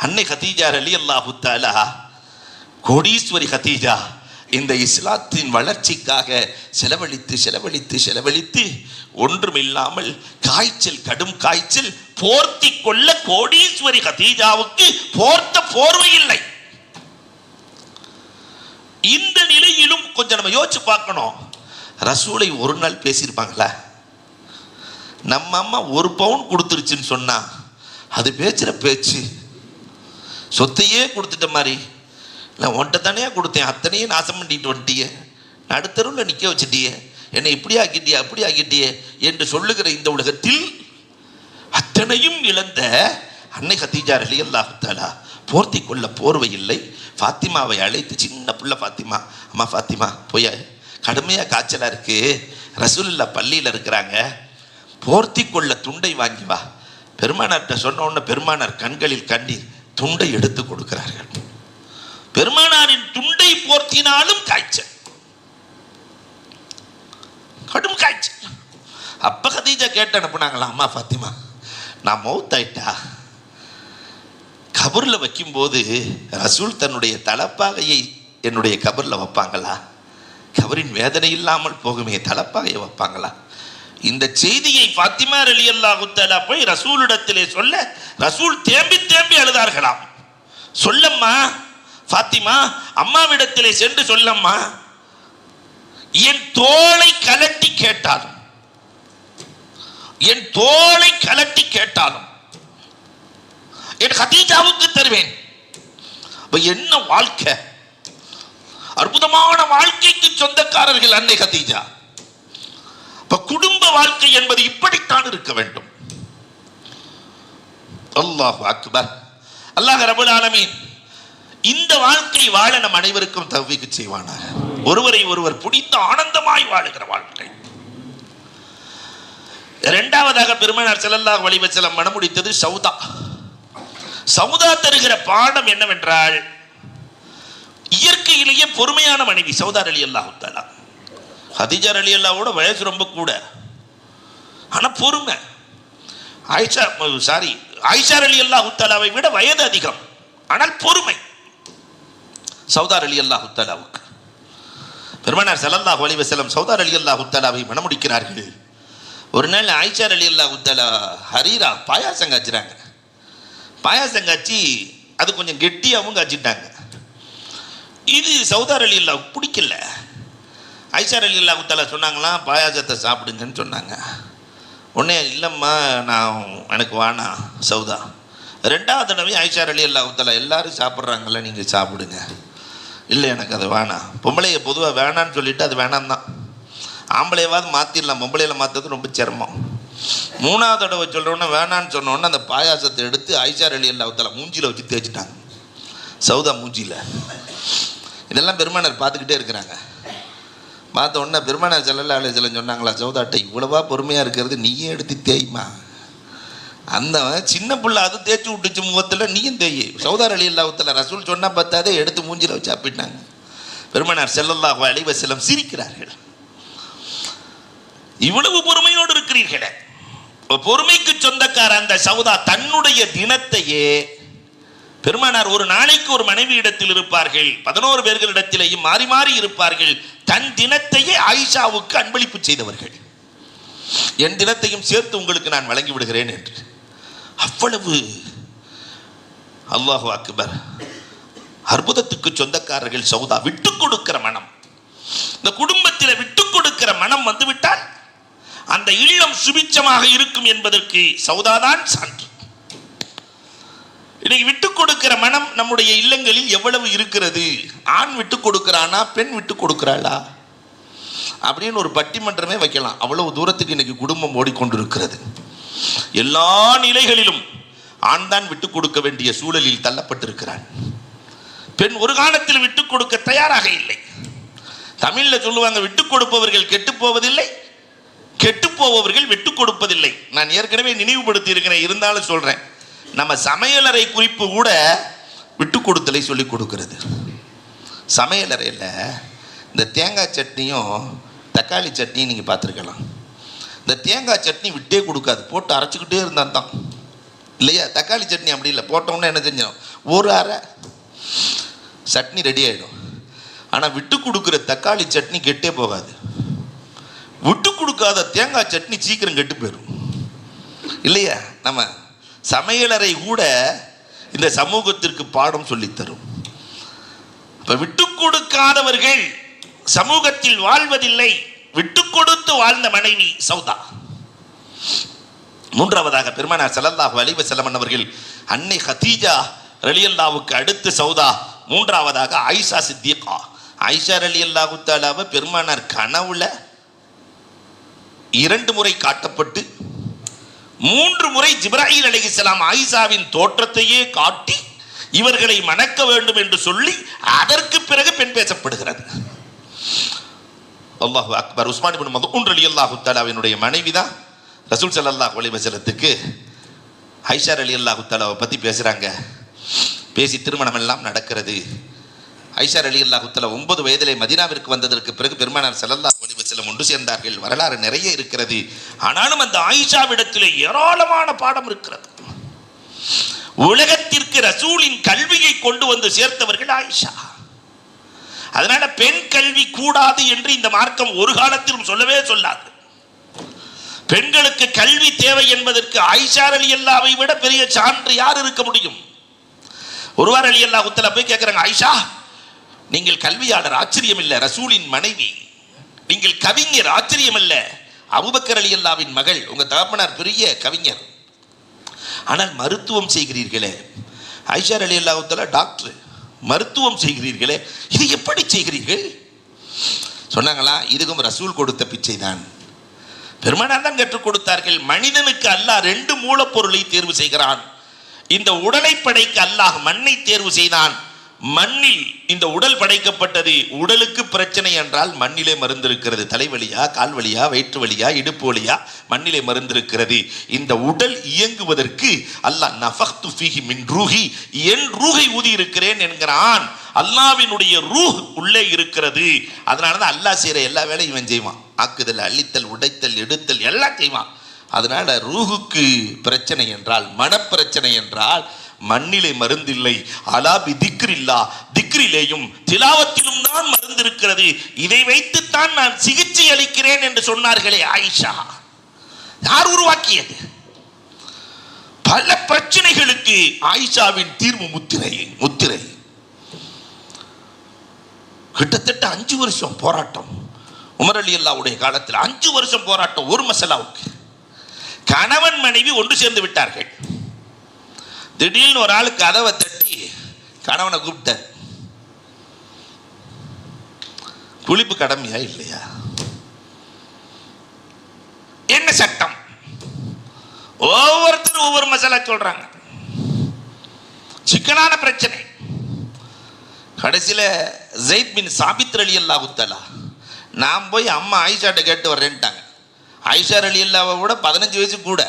அன்னை கதீஜா ரலியல்லாஹு தஆலா, கோடீஸ்வரி கதீஜா, இந்த இஸ்லாத்தின் வளர்ச்சிக்காக செலவழித்து செலவழித்து செலவழித்து ஒன்றுமில்லாமல் காய்ச்சல், கடும் காய்ச்சல், போர்த்தி கொள்ள கோடீஸ்வரி கதீஜாவுக்கு போர்த்த போர்வை இல்லை. இந்த நிலையிலும் கொஞ்சம் நம்ம யோசிச்சு பார்க்கணும். ரசூலை ஒரு நாள் பேசியிருப்பாங்களா? நம்ம அம்மா 1 பவுன் கொடுத்துருச்சுன்னு சொன்னா அது பேச்சுற பேச்சு. சொத்தையே கொடுத்துட்ட மாதிரி, இல்லை ஒன்றை தானே கொடுத்தேன், அத்தனையும் நாசம் பண்ணிட்டு வந்துட்டியே, நடுத்தருவில் நிற்க வச்சுட்டியே, என்னை இப்படி ஆக்கிட்டியே அப்படி ஆக்கிட்டியே என்று சொல்லுகிற இந்த உலகத்தில் அத்தனையும் இழந்த அன்னை கதீஜா ரலியல்லாஹு தஆலா போர்த்தி கொள்ள போர்வை இல்லை. ஃபாத்திமாவை அழைத்து, சின்ன புள்ள ஃபாத்திமா, அம்மா ஃபாத்திமா போய் கடுமையாக காய்ச்சலாக இருக்கு, ரசூலுல்லாஹ் பள்ளியில் இருக்கிறாங்க, போர்த்தி கொள்ள துண்டை வாங்கி வா. பெருமானார்கிட்ட சொன்ன உடனே பெருமானார் கண்களில் கண்ணீர், துண்டை எடுத்து கொடுக்கிறார்கள். பெருமானாரின் துண்டை உடை போர்த்தினாலும் காய்ச்சல், கடும் காய்ச்சல். அப்ப கதீஜா கேட்டு அனுப்புனாங்களா, அம்மா ஃபாத்திமா நான் மௌத்தாயிட்டா கபூர்ல வைக்கும்போது ரசூல் தன்னுடைய தலப்பாகையை என்னுடைய கபூர்ல வைப்பாங்களா? கபரின் வேதனை இல்லாமல் போகுமே, தலப்பாகையை வைப்பாங்களா? இந்த செய்தியை ஃபாத்திமா ரலியல்லாஹு தஆலா போய் ரசூலிடத்திலே சொல்ல ரசூல் தேம்பி தேம்பி அழுதார்களாம். சொல்லம்மா ஃபாத்திமா, அம்மாவிடத்திலே சென்று சொல்லம்மா, என் தோளை கலட்டி கேட்டாலும், என் தோளை கலட்டி கேட்டாலும் என் கதீஜாவுக்கு தருவேன். என்ன வாழ்க்கை, அற்புதமான வாழ்க்கைக்கு சொந்தக்காரர்கள் அன்னை கதீஜா. குடும்ப வாழ்க்கை என்பது இப்படித்தான் இருக்க வேண்டும். அல்லாஹு அக்பர். அல்லாஹ் ரப்பல் ஆலமீன் இந்த வாழ்க்கை வாழ நம் அனைவருக்கும் தௌஃபீக் செய்வானாக. ஒருவரை ஒருவர் பிடித்து ஆனந்தமாய் வாழுகிற வாழ்க்கை. இரண்டாவதாக பெருமானார் ஸல்லல்லாஹு அலைஹி வஸல்லம் மணமுடித்தது சௌதா. சௌதா தருகிற பாடம் என்னவென்றால், இயற்கையிலேயே பொறுமையான மனைவி சௌதா ரலியல்லாஹு தஆலா. கதீஜா ரலியல்லாஹுவோட வயசு ரொம்ப கூட, ஆனா பொறுமை. ஆயிஷா ரலியல்லாஹு தஆலாவை விட வயது அதிகம், ஆனால் பொறுமை. சௌதா ரலியல்லாஹு தஆலாவுக்கு பெருமானார் ஸல்லல்லாஹு அலைஹி வஸல்லம் சௌதா ரலியல்லாஹு தஆலாவை மணமுடிக்கிறார்கள். ஒரு நாள் ஆயிஷா ரலியல்லாஹு தஆலா ஹரீரா பாயாசம் காய்ச்சுறாங்க. பாயாசம் காய்ச்சி அது கொஞ்சம் கெட்டியாகவும் காய்ச்சிட்டாங்க. இது சௌதா ரலியல்லாஹுக்கு பிடிக்கல. ஆயிஷா ரலியல்லாஹு தஆலா சொன்னாங்களாம், பாயாசத்தை சாப்பிடுங்கன்னு சொன்னாங்க. உடனே இல்லைம்மா எனக்கு வேணா சௌதா. ரெண்டாவது தடவை ஆயிஷா ரலியல்லாஹு தஆலா எல்லாரும் சாப்பிட்றாங்கல்ல, நீங்கள் சாப்பிடுங்க. இல்லை எனக்கு அது வேணாம். பொம்பளையை பொதுவாக வேணான்னு சொல்லிட்டு அது வேணாம் தான். ஆம்பளையாவது மாற்றிடலாம், பொம்பளையில் மாற்றது ரொம்ப சிரமம். மூணாவது தடவை சொல்கிறோன்னே வேணான்னு சொன்னோன்னே அந்த பாயாசத்தை எடுத்து ஆயிஷா ரலியல்லாஹு தஆலா மூஞ்சியில் வச்சு தேய்ச்சிட்டாங்க, சௌதா மூஞ்சியில். இதெல்லாம் பெருமானார் பார்த்துக்கிட்டே இருக்கிறாங்க. பார்த்த உடனே பெருமானார் ஸல்லல்லாஹு அலைஹி வஸல்லம் சொன்னாங்களா, சௌதாட்ட இவ்வளவா பொறுமையாக இருக்கிறது, நீயே எடுத்து தேய்மா. அந்த சின்ன பிள்ளை அது தேய்ச்சி விட்டுச்சு முகத்தில், நீயும் தேய். சௌதா ரலியல்லாஹு தஆலா ரசூல் சொன்னால் பார்த்தாதே எடுத்து மூஞ்சில் வச்சு சாப்பிட்டாங்க. பெருமானார் ஸல்லல்லாஹு அலைஹி வஸல்லம் சிரிக்கிறார்கள். இவ்வளவு பொறுமையோடு இருக்கிறீர்களே. பொறுமைக்கு சொந்தக்கார அந்த சௌதா தன்னுடைய தினத்தையே, பெருமானார் ஒரு நாளைக்கு ஒரு மனைவி இடத்தில் இருப்பார்கள், 11 பேர்களிடத்திலேயும் மாறி மாறி இருப்பார்கள். தன் தினத்தையே ஆயிஷாவுக்கு அன்பளிப்பு செய்தவர்கள். என் தினத்தையும் சேர்த்து உங்களுக்கு நான் வழங்கி விடுகிறேன் என்று. அவ்வளவு அல்லாஹு அக்பர். அற்புதத்துக்கு சொந்தக்காரர்கள் சௌதா. விட்டு கொடுக்கிற மனம், இந்த குடும்பத்தில் விட்டு கொடுக்கிற மனம் வந்துவிட்டால் அந்த இல்லம் சுபிச்சமாக இருக்கும் என்பதற்கு சௌதாதான் சான்று. இன்னைக்கு விட்டு கொடுக்கிற மனம் நம்முடைய இல்லங்களில் எவ்வளவு இருக்கிறது? ஆண் விட்டு கொடுக்கிறானா, பெண் விட்டு கொடுக்கிறாளா அப்படின்னு ஒரு பட்டிமன்றமே வைக்கலாம். அவ்வளவு தூரத்துக்கு இன்னைக்கு குடும்பம் ஓடிக்கொண்டிருக்கிறது. எல்லா நிலைகளிலும் ஆண் தான் விட்டு கொடுக்க வேண்டிய சூழலில் தள்ளப்பட்டிருக்கிறான். பெண் ஒரு காலத்தில் விட்டு கொடுக்க தயாராக இல்லை. தமிழ்ல சொல்லுவாங்க, விட்டு கொடுப்பவர்கள் கெட்டு போவதில்லை, கெட்டு போபவர்கள் விட்டு கொடுப்பதில்லை. நான் ஏற்கனவே நினைவுபடுத்தி இருக்கிறேன், இருந்தாலும் சொல்றேன். நம்ம சமையலறை குறிப்பு கூட விட்டு கொடுத்தலை சொல்லி கொடுக்கிறது. சமையலறையில் இந்த தேங்காய் சட்னியும் தக்காளி சட்னியும் நீங்கள் பார்த்துருக்கலாம். இந்த தேங்காய் சட்னி விட்டே கொடுக்காது, போட்டு அரைச்சிக்கிட்டே இருந்தால் தான் இல்லையா? தக்காளி சட்னி அப்படி இல்லை, போட்டோம்னா என்ன செஞ்சோம், ஒரு அரை சட்னி ரெடி ஆகிடும். ஆனால் விட்டு கொடுக்குற தக்காளி சட்னி கெட்டே போகாது. விட்டு கொடுக்காத தேங்காய் சட்னி சீக்கிரம் கெட்டு போயிடும் இல்லையா? நம்ம சமையலறை கூட இந்த சமூகத்திற்கு பாடம் சொல்லித்தரும். இப்ப விட்டு கொடுக்காதவர்கள் சமூகத்தில் வாழ்வதில்லை. விட்டு கொடுத்து வாழ்ந்த மனைவி சௌதா. மூன்றாவதாக பெருமானார் ஸல்லல்லாஹு அலைஹி வஸல்லம் அவர்கள் அன்னை கதீஜா ரலியல்லாஹுவுக்கு அடுத்து சௌதா. மூன்றாவதாக ஆயிஷா சித்திகா. ஆயிஷா ரலியல்லாஹு தஆலாவை பெருமானார் கனவுல 2 முறை காட்டப்பட்டு 3 முறை ஜிப்ராயில் அலைஹிஸ்ஸலாம் ஆயிஷாவின் தோற்றத்தையே காட்டி இவர்களை மணக்க வேண்டும் என்று சொல்லி அதற்கு பிறகு பெண் பேசப்படுகிறது. அல்லாஹு அக்பர். உஸ்மான் இப்னு மத்ஊன் ரலியல்லாஹு தஆலாவினுடைய மனைவி தான் ரசூல் ஸல்லல்லாஹு அலைஹி வஸல்லத்துக்கு ஆயிஷா ரலியல்லாஹு தஆலாவை பற்றி பேசுகிறாங்க. பேசி திருமணம் எல்லாம் நடக்கிறது. ஆயிஷா ரலியல்லாஹு தஆலா 9 வயதிலே மதீனாவிற்கு வந்ததற்கு பிறகு பெருமானார் ஸல்லல்லாஹு அலைஹி வஸல்லம் ஒன்று சேர்ந்தார்கள். வரலாறு நிறைய இருக்கிறது. ஆனாலும் அந்த ஆயிஷாவிடத்திலே ஏராளமான பாடம் இருக்கிறது. உலகத்திற்கு ரசூலின் கல்வியை கொண்டு வந்து சேர்த்தவர்கள் ஆயிஷா. அதனால பெண் கல்வி கூடாது என்று இந்த மார்க்கம் ஒரு காலத்திலும் சொல்லவே சொல்லாது. பெண்களுக்கு கல்வி தேவை என்பதற்கு ஆயிஷா ரலியல்லாஹை விட பெரிய சான்று யார் இருக்க முடியும்? ஒருவர் ரலியல்லாஹு தஆலா போய் கேட்கிறாங்க, ஆயிஷா நீங்கள் கல்வியாளர் ஆச்சரியம் இல்லை, ரசூலின் மனைவி, நீங்கள் கவிஞர் ஆச்சரியம் இல்லை, அபூபக்கர் ரலியல்லாஹுவின் மகள், உங்க தகப்பனார் பெரிய கவிஞர், ஆனால் மருத்துவம் செய்கிறீர்களே. ஆயிஷா ரலியல்லாஹு தஆலா டாக்டர், மருத்துவம் செய்கிறீர்களே, இது எப்படி செய்கிறீர்கள்? சொன்னாங்களா, இதுக்கும் ரசூல் கொடுத்த பிச்சை தான். பெருமானார் தான் கற்றுக் கொடுத்தார்கள். மனிதனுக்கு அல்லாஹ் 2 மூலப்பொருளை தேர்வு செய்கிறான். இந்த உடலை படைக்க அல்லாஹ் மண்ணை தேர்வு செய்தான். மண்ணில் இந்த உடல் படைக்கப்பட்டது. உடலுக்கு பிரச்சனை என்றால் மண்ணிலே மருந்து இருக்கிறது. தலைவலியா, கால்வலியா, வயிற்று வலியா, இடுப்பு வலியா, மண்ணிலே மருந்து இருக்கிறது. இந்த உடல் இயங்குவதற்கு அல்லாஹ் நஃபக்து ஃபீஹி மின் ரூஹி, என் ரூஹை ஊதி இருக்கிறேன் என்கிறான். அல்லாஹ்வினுடைய ரூஹ் உள்ளே இருக்கிறது. அதனால தான் அல்லாஹ் செய்கிற எல்லா வேலையும் இவன் செய்வான். ஆக்குதல், அழித்தல், உடைத்தல், எடுத்தல் எல்லாம் செய்வான். அதனால ரூஹுக்கு பிரச்சனை என்றால், மனப்பிரச்சனை என்றால் மண்ணிலே மருந்தில்லை. அலா பி திக்ரில்லா, திக்ரிலேயும் திலாவத்திலும் தான் மருந்து இருக்கிறது. இதை வைத்துத்தான் நான் சிகிச்சை அளிக்கிறேன் என்று சொன்னார்களே ஆயிஷா. யார் உருவாக்கியது? பல பிரச்சனைகளுக்கு ஆயிஷாவின் தீர்வு முத்திரை. கிட்டத்தட்ட 5 வருஷம் போராட்டம். உமர் ரலியல்லாஹுடைய காலத்தில் 5 வருஷம் போராட்டம் ஒரு மசாலாவுக்கு. கணவன் மனைவி ஒன்று சேர்ந்து விட்டார்கள். திடீர்னு ஒரு ஆளு கதவை தட்டி கணவனை கூப்பிட்டார். குளிப்பு கடமையா இல்லையா? என்ன சட்டம்? ஒவ்வொருத்தரும் ஒவ்வொரு மசாலா சொல்றாங்க. சிக்கனான பிரச்சனை. கடைசியில் ஸைத் பின் சாபித் ரலியல்லாஹு தஆலா, நான் போய் அம்மா ஆயிஷாட்ட கேட்டு வர்றேன்ட்டாங்க. ஆயிஷா ரலியல்லாஹை விட 15 வயசு கூட.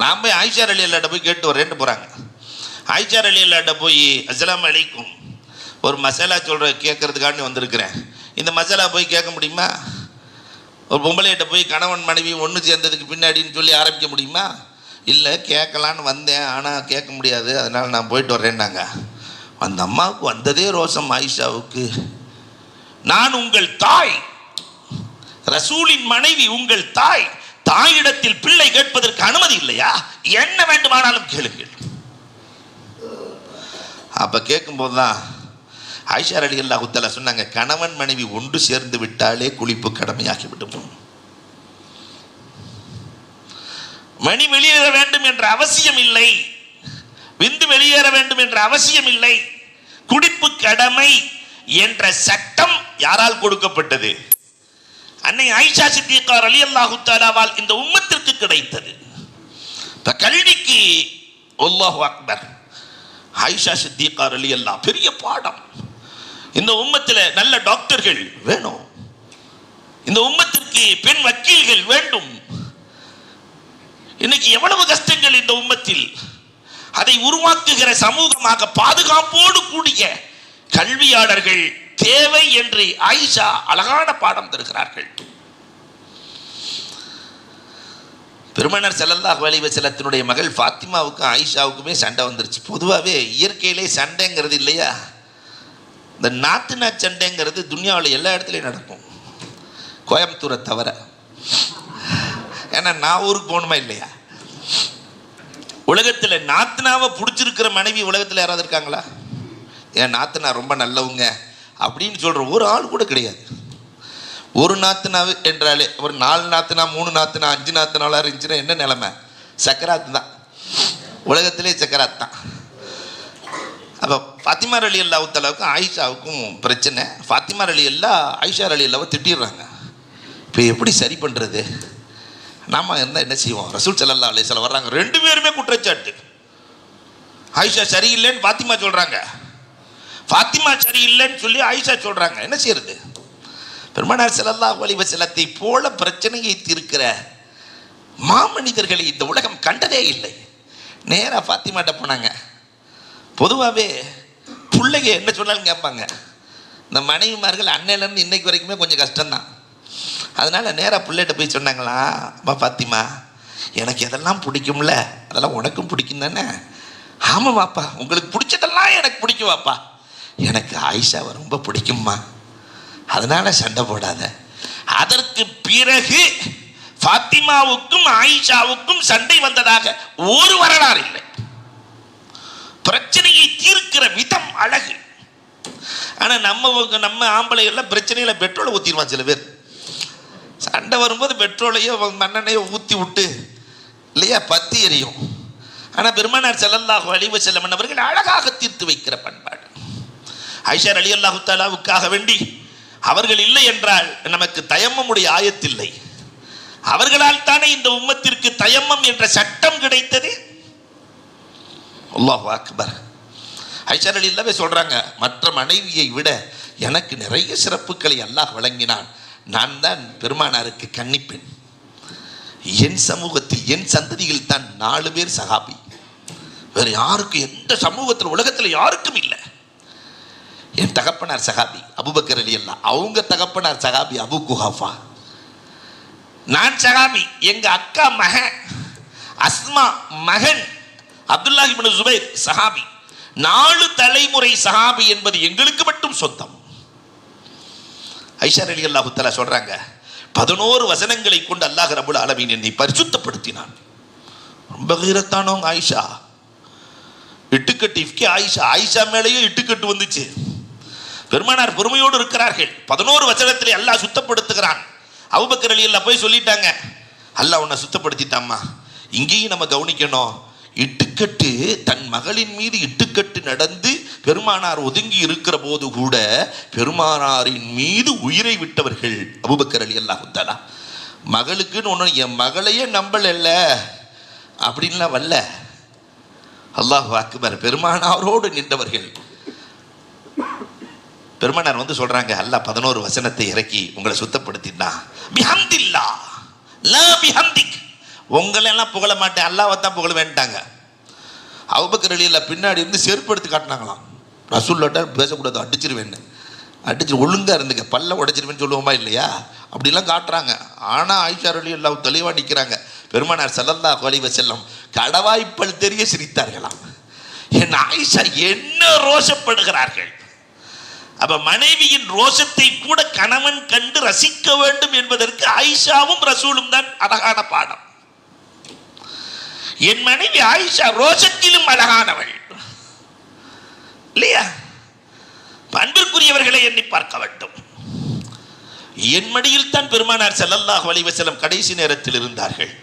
நான் போய் ஆயிஷா ரலியல்லாஹ்ட்ட போய் கேட்டு வரேன்ட்டு போகிறாங்க. ஆயிஷா ரலியல்லாஹ்ட்ட போய் அஸ்ஸலாமு அலைக்கும், ஒரு மசாலா கேட்கறதுக்காண்டி வந்திருக்கிறேன், இந்த மசாலா போய் கேட்க முடியுமா? ஒரு பொம்பளையிட்ட போய் கணவன் மனைவி ஒன்று சேர்ந்ததுக்கு பின்னாடின்னு சொல்லி ஆரம்பிக்க முடியுமா? இல்லை, கேட்கலான்னு வந்தேன், ஆனால் கேட்க முடியாது, அதனால் நான் போயிட்டு வரேன்னாங்க. அந்த அம்மாவுக்கு வந்ததே ரோசம். ஆயிஷாவுக்கு, நான் உங்கள் தாய், ரசூலின் மனைவி, உங்கள் தாய், தாயிடத்தில் பிள்ளை கேட்பதற்கு அனுமதி இல்லையா? என்ன வேண்டுமானாலும் கேளுங்கள். அப்ப கேட்கும்போது தான் ஆயிஷா ரலியல்லாஹு தஆலா சொன்னாங்க, கணவன் மனைவி ஒன்று சேர்ந்து விட்டாலே குளிப்பு கடமையாகி விடும். மணி வெளியேற வேண்டும் என்ற அவசியம் இல்லை, விந்து வெளியேற வேண்டும் என்ற அவசியம் இல்லை. குடிப்பு கடமை என்ற சட்டம் யாரால் கொடுக்கப்பட்டது? அன்னை ஆயிஷா சித்திகா ரலியல்லாஹு தஆலாவால் இந்த உம்மத்திற்கு கிடைத்தது. கல்விக்கு அல்லாஹு அக்பர். ஆயிஷா சித்திகா ரலியல்லாஹு பெரிய பாடம். இந்த உம்மத்தில் நல்ல டாக்டர்கள் வேணும். இந்த உம்மத்திற்கு பெண் வக்கீல்கள் வேண்டும். இன்னைக்கு எவ்வளவு கஷ்டங்கள் இந்த உம்மத்தில். அதை உருவாக்குகிற சமூகமாக பாதுகாப்போடு கூடிய கல்வியாளர்கள் தேவை என்று ஆயிஷா அழகான பாடம் தருகிறார்கள். பெருமானார் ஸல்லல்லாஹு அலைஹி வஸல்லத்தினுடைய மகள் ஃபாத்திமாவுக்கும் ஆயிஷாவுக்குமே சண்டை வந்துருச்சு. பொதுவாகவே இயற்கையிலே சண்டைங்கிறது இல்லையா, இந்த நாத்துனா சண்டைங்கிறது துனியாவில் எல்லா இடத்துலையும் நடக்கும், கோயம்புத்தூரை தவிர. ஏன்னா நான் ஊருக்கு போகணுமா இல்லையா? உலகத்தில் நாத்துனாவை பிடிச்சிருக்கிற மனைவி உலகத்தில் யாராவது இருக்காங்களா? ஏன் நாத்துனா ரொம்ப நல்லவங்க அப்படின்னு சொல்கிற ஒரு ஆள் கூட கிடையாது. ஒரு நாத்துனாவு என்றாலே ஒரு 4 நாத்துனா 3 நாத்துனா 5 நாத்துனாலாம் இருந்துச்சுன்னா என்ன நிலைமை? சக்கராத்து தான், உலகத்திலே சக்கராத் தான். அப்போ ஃபாத்திமா ரலியல்லாஹு தஆலாவுக்கும் ஆயிஷாவுக்கும் பிரச்சனை. ஃபாத்திமா ரலியல்லாஹு ஆயிஷா ரலியல்லாஹு திட்டிடுறாங்க. இப்போ எப்படி சரி பண்ணுறது? நாம என்ன செய்வோம்? ரசூல் ஸல்லல்லாஹு அலைஹி வஸல்லம் வர்றாங்க, 2 பேருமே குற்றச்சாட்டு. ஆயிஷா சரியில்லைன்னு ஃபாத்திமா சொல்கிறாங்க, ஃபாத்திமா சரியில்லைன்னு சொல்லி ஆயிஷா சொல்கிறாங்க. என்ன செய்யறது? பெருமானார் ஸல்லல்லாஹு அலைஹி வஸல்லத்தை போல பிரச்சனையை தீர்க்கிற மாமனிதர்களை இந்த உலகம் கண்டதே இல்லை. நேராக ஃபாத்திமாட்ட போனாங்க. பொதுவாகவே பிள்ளைங்க என்ன சொன்னாலும் கேட்பாங்க, இந்த மனைவிமார்கள் அன்னையிலேருந்து இன்னைக்கு வரைக்குமே கொஞ்சம் கஷ்டம்தான். அதனால் நேராக பிள்ளைகிட்ட போய் சொன்னாங்களா, அம்மா பாத்திமா எனக்கு எதெல்லாம் பிடிக்கும்ல அதெல்லாம் உனக்கும் பிடிக்கும் தானே? ஆமாம் வாப்பா, உங்களுக்கு பிடிச்சதெல்லாம் எனக்கு பிடிக்கும் வாப்பா, எனக்கு ஆயிஷாவை ரொம்ப பிடிக்கும்மா, அதனால் சண்டை போடாத. அதற்கு பிறகு ஃபாத்திமாவுக்கும் ஆயிஷாவுக்கும் சண்டை வந்ததாக ஒரு வரலாறு இல்லை. பிரச்சனையை தீர்க்கிற விதம் அழகு. ஆனால் நம்ம ஆம்பளைகள்லாம் பிரச்சனையில் பெட்ரோலை ஊற்றிடுவான். சில பேர் சண்டை வரும்போது பெட்ரோலையோ மண்ணெண்ணையோ ஊற்றி விட்டு இல்லையா பத்தி எரியும். ஆனால் பெருமானார் ஸல்லல்லாஹு அலைஹி வஸல்லம் அவர்கள் அழகாக தீர்த்து வைக்கிற பண்பாடு. ஆயிஷா ரலியல்லாஹு தஆலாவுக்காக வேண்டி அவர்கள் இல்லை என்றால் நமக்கு தயம்மமுடைய ஆயத்தில்லை. அவர்களால் தானே இந்த உம்மத்திற்கு தயம்மம் என்ற சட்டம் கிடைத்தது. அல்லாஹு அக்பர். ஆயிஷா ரலியல்லாஹு சொல்றாங்க, மற்ற மனைவியை விட எனக்கு நிறைய சிறப்புகளை அல்லாஹ் வழங்கினான். நான் தான் பெருமானாருக்கு கன்னிப்பெண். என் சமூகத்தில் என் சந்ததியில் தான் 4 பேர் சஹாபி. வேறு யாருக்கும் எந்த சமூகத்தில் உலகத்தில் யாருக்கும் இல்லை. என் தகப்பனார் சஹாபி அபூபக்கர் ரலியல்லாஹு, அவங்க தகப்பனார் சஹாபி அபூ குஹாஃபா, நான் சஹாபி, எங்க அக்கா மகன் அஸ்மா மகன் அப்துல்லாஹ் இப்னு ஜுபைர் சஹாபி. 4 தலைமுறை சஹாபி என்பது எங்களுக்கு மட்டும் சொந்தம். ஆயிஷா ரலியல்லாஹு தஆலா சொல்றாங்க, 11 வசனங்களை கொண்டு அல்லாஹ் ரப்பல் ஆலமீன் என்னை பரிசுத்தப்படுத்தினான். ரொம்ப கீரத்தானவங்க ஆயிஷா. இட்டுக்கட்டு ஆயிஷா மேலேயே இட்டுக்கட்டு வந்துச்சு. பெருமானார் பொறுமையோடு இருக்கிறார்கள். 11 வசனத்திலே அல்லாஹ் சுத்தப்படுத்துகிறான். அபூபக்கர் ரலியல்லாஹு போய் சொல்லிட்டாங்க, அல்லாஹ் உன்னை சுத்தப்படுத்திட்டாம்மா. இங்கேயும் நம்ம கவனிக்கணும், இட்டுக்கட்டு தன் மகளின் மீது இட்டுக்கட்டு நடந்து பெருமானார் ஒதுங்கி இருக்கிற போது கூட பெருமானாரின் மீது உயிரை விட்டவர்கள் அபூபக்கர் ரலியல்லாஹு தஆலா. மகளுக்குன்னு ஒன்று, என் மகளையே நம்பல அப்படின்லாம் வரல. அல்லாஹு அக்பர். பெருமானாரோடு நின்றவர்கள். பெருமானார் வந்து சொல்றாங்க, அல்லாஹ் 11 வசனத்தை இறக்கி உங்களை சுத்தப்படுத்தினா, பிஹம்தில்லா லா பிஹம்திக், உங்களை எல்லாம் புகழ மாட்டேன், அல்லாஹ்வை தான் புகழ வேண்டாங்க. அபூபக்கர் ரலியல்லாஹு பின்னாடி இருந்து செருப்பு எடுத்து காட்டினாங்களாம். ரசூலுல்லாஹ் பேசக்கூடாது, அடிச்சிருவேன்னு. அடிச்சு ஒழுங்கா இருந்துக்க, பல்ல உடைச்சிருவேன்னு சொல்லுவோமா இல்லையா, அப்படிலாம் காட்டுறாங்க. ஆனால் ஆயிஷா ரலியல்லாஹு தெளிவாக நிற்கிறாங்க. பெருமானார் ஸல்லல்லாஹு அலைஹி வஸல்லம் கடவாய்ப்பல் தெரிய சிரித்தார்களாம். என் ஆயிஷா என்ன ரோஷப்படுகிறார்கள். அப்ப மனைவியின் ரோஷத்தை கூட கணவன் கண்டு ரசிக்க வேண்டும் என்பதற்கு ஆயிஷாவும் ரசூலும் தான் அழகான பாடம். என் மனைவி ஆயிஷா ரோஷத்திலும் அழகானவள் இல்லையா? அன்பிற்குரியவர்களை எண்ணி பார்க்க வேண்டும். என் மடியில் தான் பெருமானார் ஸல்லல்லாஹு அலைஹி வஸல்லம் கடைசி நேரத்தில் இருந்தார்கள்.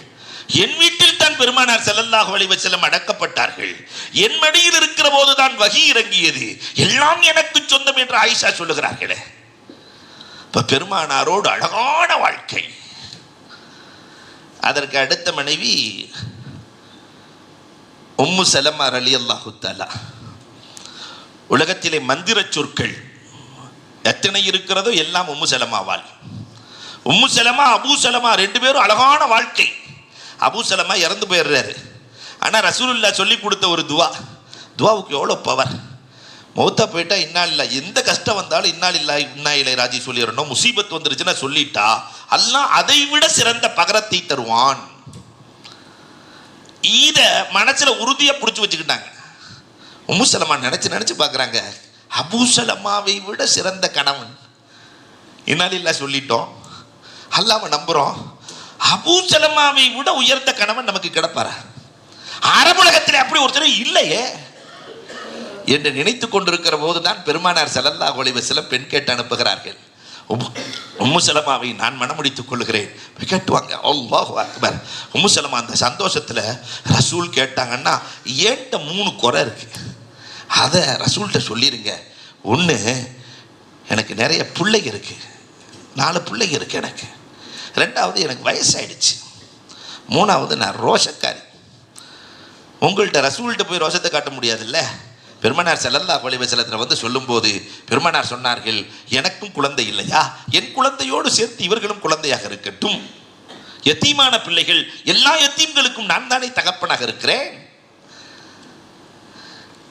என் வீட்டில் தான் பெருமானார் ஸல்லல்லாஹு அலைஹி வஸல்லம் அடக்கப்பட்டார்கள். என் மடியில் இருக்கிற போதுதான் வஹி இறங்கியது. எல்லாம் எனக்கு சொந்தம் என்று ஆயிஷா சொல்லுகிறார்களே. இப்ப பெருமானாரோடு அழகான வாழ்க்கை. அதற்கு அடுத்த மனைவி உம்மு சலமா ரலியல்லாஹு தஆலா. உலகத்திலே மந்திர சொற்கள் எத்தனை இருக்கிறதோ எல்லாம் உம்மு சலமாவால். உம்மு சலமா அபூ சலமா 2 பேரும் அழகான வாழ்க்கை. அபூ சலமா இறந்து போயிடுறாரு. ஆனால் ரசூலுல்லாஹ் சொல்லி கொடுத்த ஒரு துவாவுக்கு எவ்வளோ பவர். மௌத்தா போயிட்டா இன்னால் இல்லை, எந்த கஷ்டம் வந்தாலும் இன்னால் இல்லை இன்னா இலை ராஜி சொல்லிடணும். முசீபத் வந்துருச்சுன்னா சொல்லிட்டா அல்லாஹ் அதை விட சிறந்த பகரத்தை தருவான். இத மனசுல உறுதியா பிடிச்சி வச்சுக்கிட்டாங்க. உம்மு சலமா நினைச்சு பார்க்குறாங்க, அபூ சலமாவை விட சிறந்த கணவன் இன்னால் இல்லை சொல்லிட்டோம், அல்லாஹ்வை நம்புறோம். அபூ சலமாவை விட உயர்ந்த கணவன் நமக்கு கிடப்பாரா? அரபுலகத்தில் அப்படி ஒருத்தர் இல்லையே என்று நினைத்து கொண்டிருக்கிற போதுதான் பெருமானார் ஸல்லல்லாஹு அலைஹி வஸல்லம் பெண் கேட்டு அனுப்புகிறார்கள். உம்மு சலமாவை நான் மனமுடித்துக் கொள்ளுகிறேன் கேட்டுவாங்க. அல்லாஹு அக்பர். உம்மு சலமா அந்த சந்தோஷத்தில் ரசூல் கேட்டாங்கன்னா, ஏன்ட்ட 3 குறை இருக்கு, அதை ரசூல்கிட்ட சொல்லிடுங்க. ஒன்று, எனக்கு நிறைய பிள்ளைங்க இருக்கு, 4 பிள்ளைங்க இருக்கு எனக்கு. 2வது, எனக்கு வயசாயிடுச்சு. 3வது, நான் ரோஷக்காரி. உங்கள்கிட்ட ரசூல்கிட்ட போய் ரோஷத்தை காட்ட முடியாதுல்ல. பெருமானார் ஸல்லல்லாஹு அலைஹி வஸல்லம் வந்து சொல்லும்போது பெருமானார் சொன்னார்கள், எனக்கும் குழந்தை இல்லையா, என் குழந்தையோடு சேர்த்து இவர்களும் குழந்தையாக இருக்கட்டும். யத்தீமான பிள்ளைகள், எல்லா யத்தீம்களுக்கும் நான் தானே தகப்பனாக இருக்கிறேன்.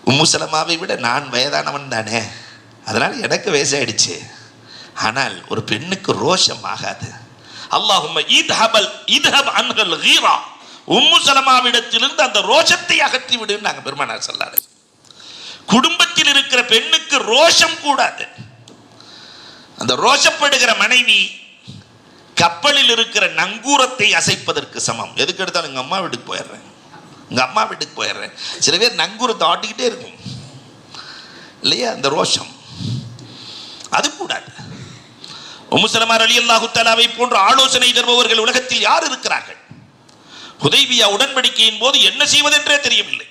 உம்மு சலமாவை விட நான் வயதானவன் தானே, அதனால் எனக்கு வயசாயிடுச்சு. ஆனால் ஒரு பெண்ணுக்கு ரோஷம் ஆகாது. அல்லாஹும்ம இத்ஹப் அன்ஹல் கீரா, உம்மு சலமாவிடத்திலிருந்து அந்த ரோஷத்தை அகற்றி விடுன்னு நாங்கள் பெருமானார் சொல்லாரு. குடும்பத்தில் இருக்கிற பெண்ணுக்கு ரோஷம் கூடாது. அந்த ரோஷப்படுகிற மனைவி கப்பலில் இருக்கிற நங்கூரத்தை அசைப்பதற்கு சமம். எதுக்கு எடுத்தாலும் எங்கள் அம்மா வீட்டுக்கு போயிடுறேன், எங்கள் அம்மா வீட்டுக்கு போயிடுறேன். சில பேர் நங்கூரத்தை ஆட்டிக்கிட்டே இருக்கும் இல்லையா, அந்த ரோஷம் அது கூடாது. உம்மு சலமா ரலியல்லாஹு தஆலாவை போன்ற ஆலோசனை தருபவர்கள் உலகத்தில் யார் இருக்கிறார்கள்? ஹுதைபியா உடன்படிக்கையின் போது என்ன செய்வதென்றே தெரியவில்லை.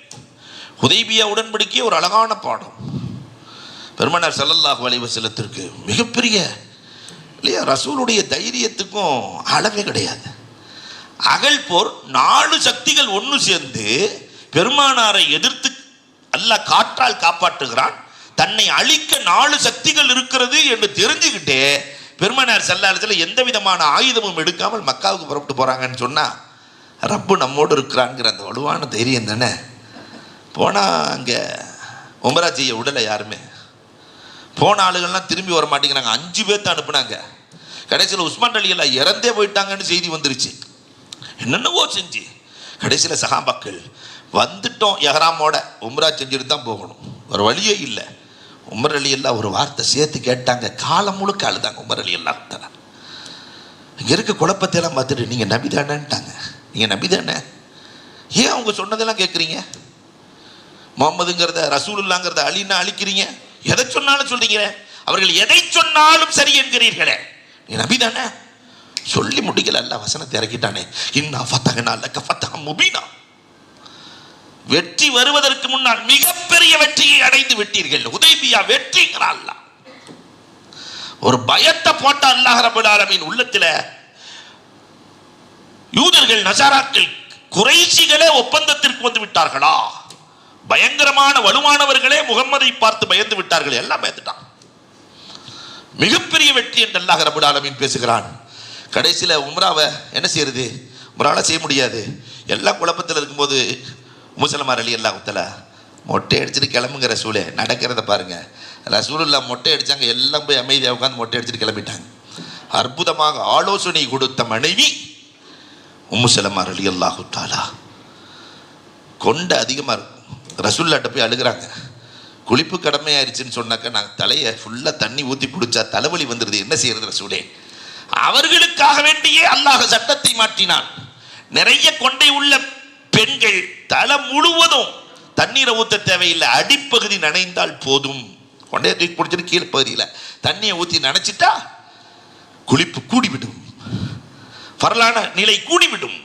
ஹுதைபியா உடன்படிக்கை ஒரு அழகான பாடம். பெருமானார் ஸல்லல்லாஹு அலைஹி வஸல்லத்திற்கு மிகப்பெரிய இல்லையா, ரசூலுடைய தைரியத்துக்கும் அளவே கிடையாது. அகல் போர் 4 சக்திகள் ஒன்று சேர்ந்து பெருமானாரை எதிர்த்து அல்லாஹ் காற்றால் காப்பாற்றுகிறான். தன்னை அழிக்க 4 சக்திகள் இருக்கிறது என்று தெரிஞ்சுக்கிட்டே பெருமானார் ஸல்லல்லாஹு அலைஹி வஸல்லம் எந்த விதமான ஆயுதமும் எடுக்காமல் மக்காவுக்கு புறப்பட்டு போறாங்கன்னு சொன்னா, ரப்பு நம்மோடு இருக்கிறான்ங்கிற அந்த வலுவான தைரியம் தானே. போனால் அங்கே உம்ரா செய்ய விடலை யாருமே. போன ஆளுகள்லாம் திரும்பி வர மாட்டேங்கிறாங்க. 5 பேர்த்த அனுப்புனாங்க. கடைசியில் உஸ்மான் ரலியல்லாஹு இறந்தே போயிட்டாங்கன்னு செய்தி வந்துருச்சு. என்னென்னவோ செஞ்சு கடைசியில் சஹாபாக்கள் வந்துட்டோம், எஹ்ராமோட உம்ரா செஞ்சுட்டு தான் போகணும், ஒரு வழியே இல்லை. உமர் ரலியல்லாஹு ஒரு வார்த்தை சேர்த்து கேட்டாங்க, காலம் முழுக்க அழுதாங்க உமர் ரலியல்லாஹு தஆலா. இங்கே இருக்க குழப்பத்தை எல்லாம் பார்த்துட்டு நீங்கள் நபி தானேன்ட்டாங்க. நீங்கள் நபி தானே, ஏன் அவங்க சொன்னதெல்லாம் கேட்குறீங்க? முகமதுங்கிறத ரசூலுல்லாங்கிறத அலின்னா அழிக்கிறீங்க, எதை சொன்னாலும் சொல்றீங்க, அவர்கள் எதை சொன்னாலும் சரி என்கிறீர்களே, நீ நபி தானே. சொல்லி முடிக்கல, அல்லாஹ் வசனத்தை இறக்கிட்டானே, இன்னா ஃபதஹ்னா லக ஃபத்ஹம் முபீனா. வெற்றி வருவதற்கு முன்னால் மிகப்பெரிய வெற்றியை அடைந்து விட்டீர்கள். ஹுதைபியா வெற்றிங்கிறான் அல்லாஹ். ஒரு பயத்தை போட்ட அல்லாஹ் ரப்பல் ஆலமீன் உள்ளத்தில் யூதர்கள் நசாராக்கள் குறைஷிகளே ஒப்பந்தத்திற்கு வந்து விட்டார்களா, பயங்கரமான வலுவானவர்களே முகம்மதை பார்த்து பயந்து விட்டார்கள், எல்லாம் பயந்துட்டான். மிகப்பெரிய வெற்றி என்று அல்லாஹ் ரப்பல் ஆலமீன் பேசுகிறான். கடைசியில் உம்ராவை என்ன செய்யறது, உம்ரால செய்ய முடியாது, எல்லாம் குழப்பத்தில் இருக்கும்போது உம்மு சலமா ரலியல்லாஹு தஆலா மொட்டை அடிச்சுட்டு கிளம்புங்க ரசூலே, நடக்கிறத பாருங்க. ரசூலுல்லாஹ் மொட்டை அடிச்சாங்க, எல்லாம் போய் அமைதியாக உட்காந்து மொட்டை அடிச்சுட்டு கிளம்பிட்டாங்க. அற்புதமாக ஆலோசனை கொடுத்த மனைவி உம்மு சலமா ரலியல்லாஹு தஆலா. கொண்ட அதிகமாக இருக்கும். ரசூலுல்லாஹ்ட்ட போய் அழுகிறாங்க, குளிப்பு கடமையாயிருச்சுன்னு சொன்னாக்கா நான் தலையை ஃபுல்லாக தண்ணி ஊற்றி குடிச்சா தலைவலி வந்துடுது, என்ன செய்யறது ரசூலே? அவர்களுக்காக வேண்டியே அல்லாஹ் சட்டத்தை மாற்றினான். நிறைய கொண்டை உள்ள பெண்கள் தலை முழுவதும் தண்ணீரை ஊற்ற தேவையில்லை, அடிப்பகுதி நனைந்தால் போதும். கொண்டையை தூக்கி குடிச்சிட்டு கீழே பகுதியில் தண்ணியை ஊற்றி நனைச்சிட்டா குளிப்பு கூடிவிடும், ஃபர்லான நிலை கூடிவிடும்.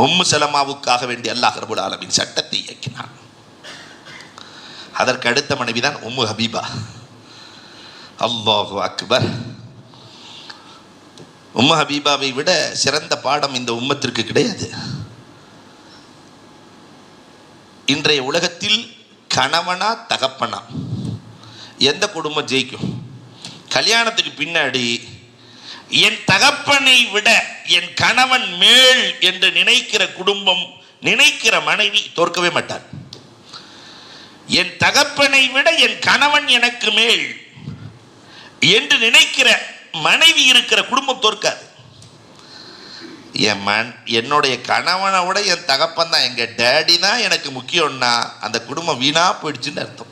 உம்மு சலமாவுக்காக வேண்டி அல்லாஹ் ரப்பல் ஆலமீன் சட்டத்தை இயக்கினான். அதற்கு அடுத்த மனைவிதான் உம்மு ஹபீபா. அல்லாஹு அக்பர். உம்மு ஹபீபாவை விட சிறந்த பாடம் இந்த உம்மத்திற்கு கிடையாது. இன்றைய உலகத்தில் கணவனா தகப்பனா எந்த குடும்பம் ஜெயிக்கும்? கல்யாணத்துக்கு பின்னாடி என் தகப்பனை விட என் கணவன் மேல் என்று நினைக்கிற குடும்பம், நினைக்கிற மனைவி தோற்கவே மாட்டார். என் தகப்பனை விட என் கணவன் எனக்கு மேல் என்று நினைக்கிற மனைவி இருக்கிற குடும்பம் தோற்காது. என்னுடைய கணவனை விட என் தகப்பன் தான், எங்க டேடி தான் எனக்கு முக்கியம்னா அந்த குடும்பம் வீணா போயிடுச்சுன்னு அர்த்தம்.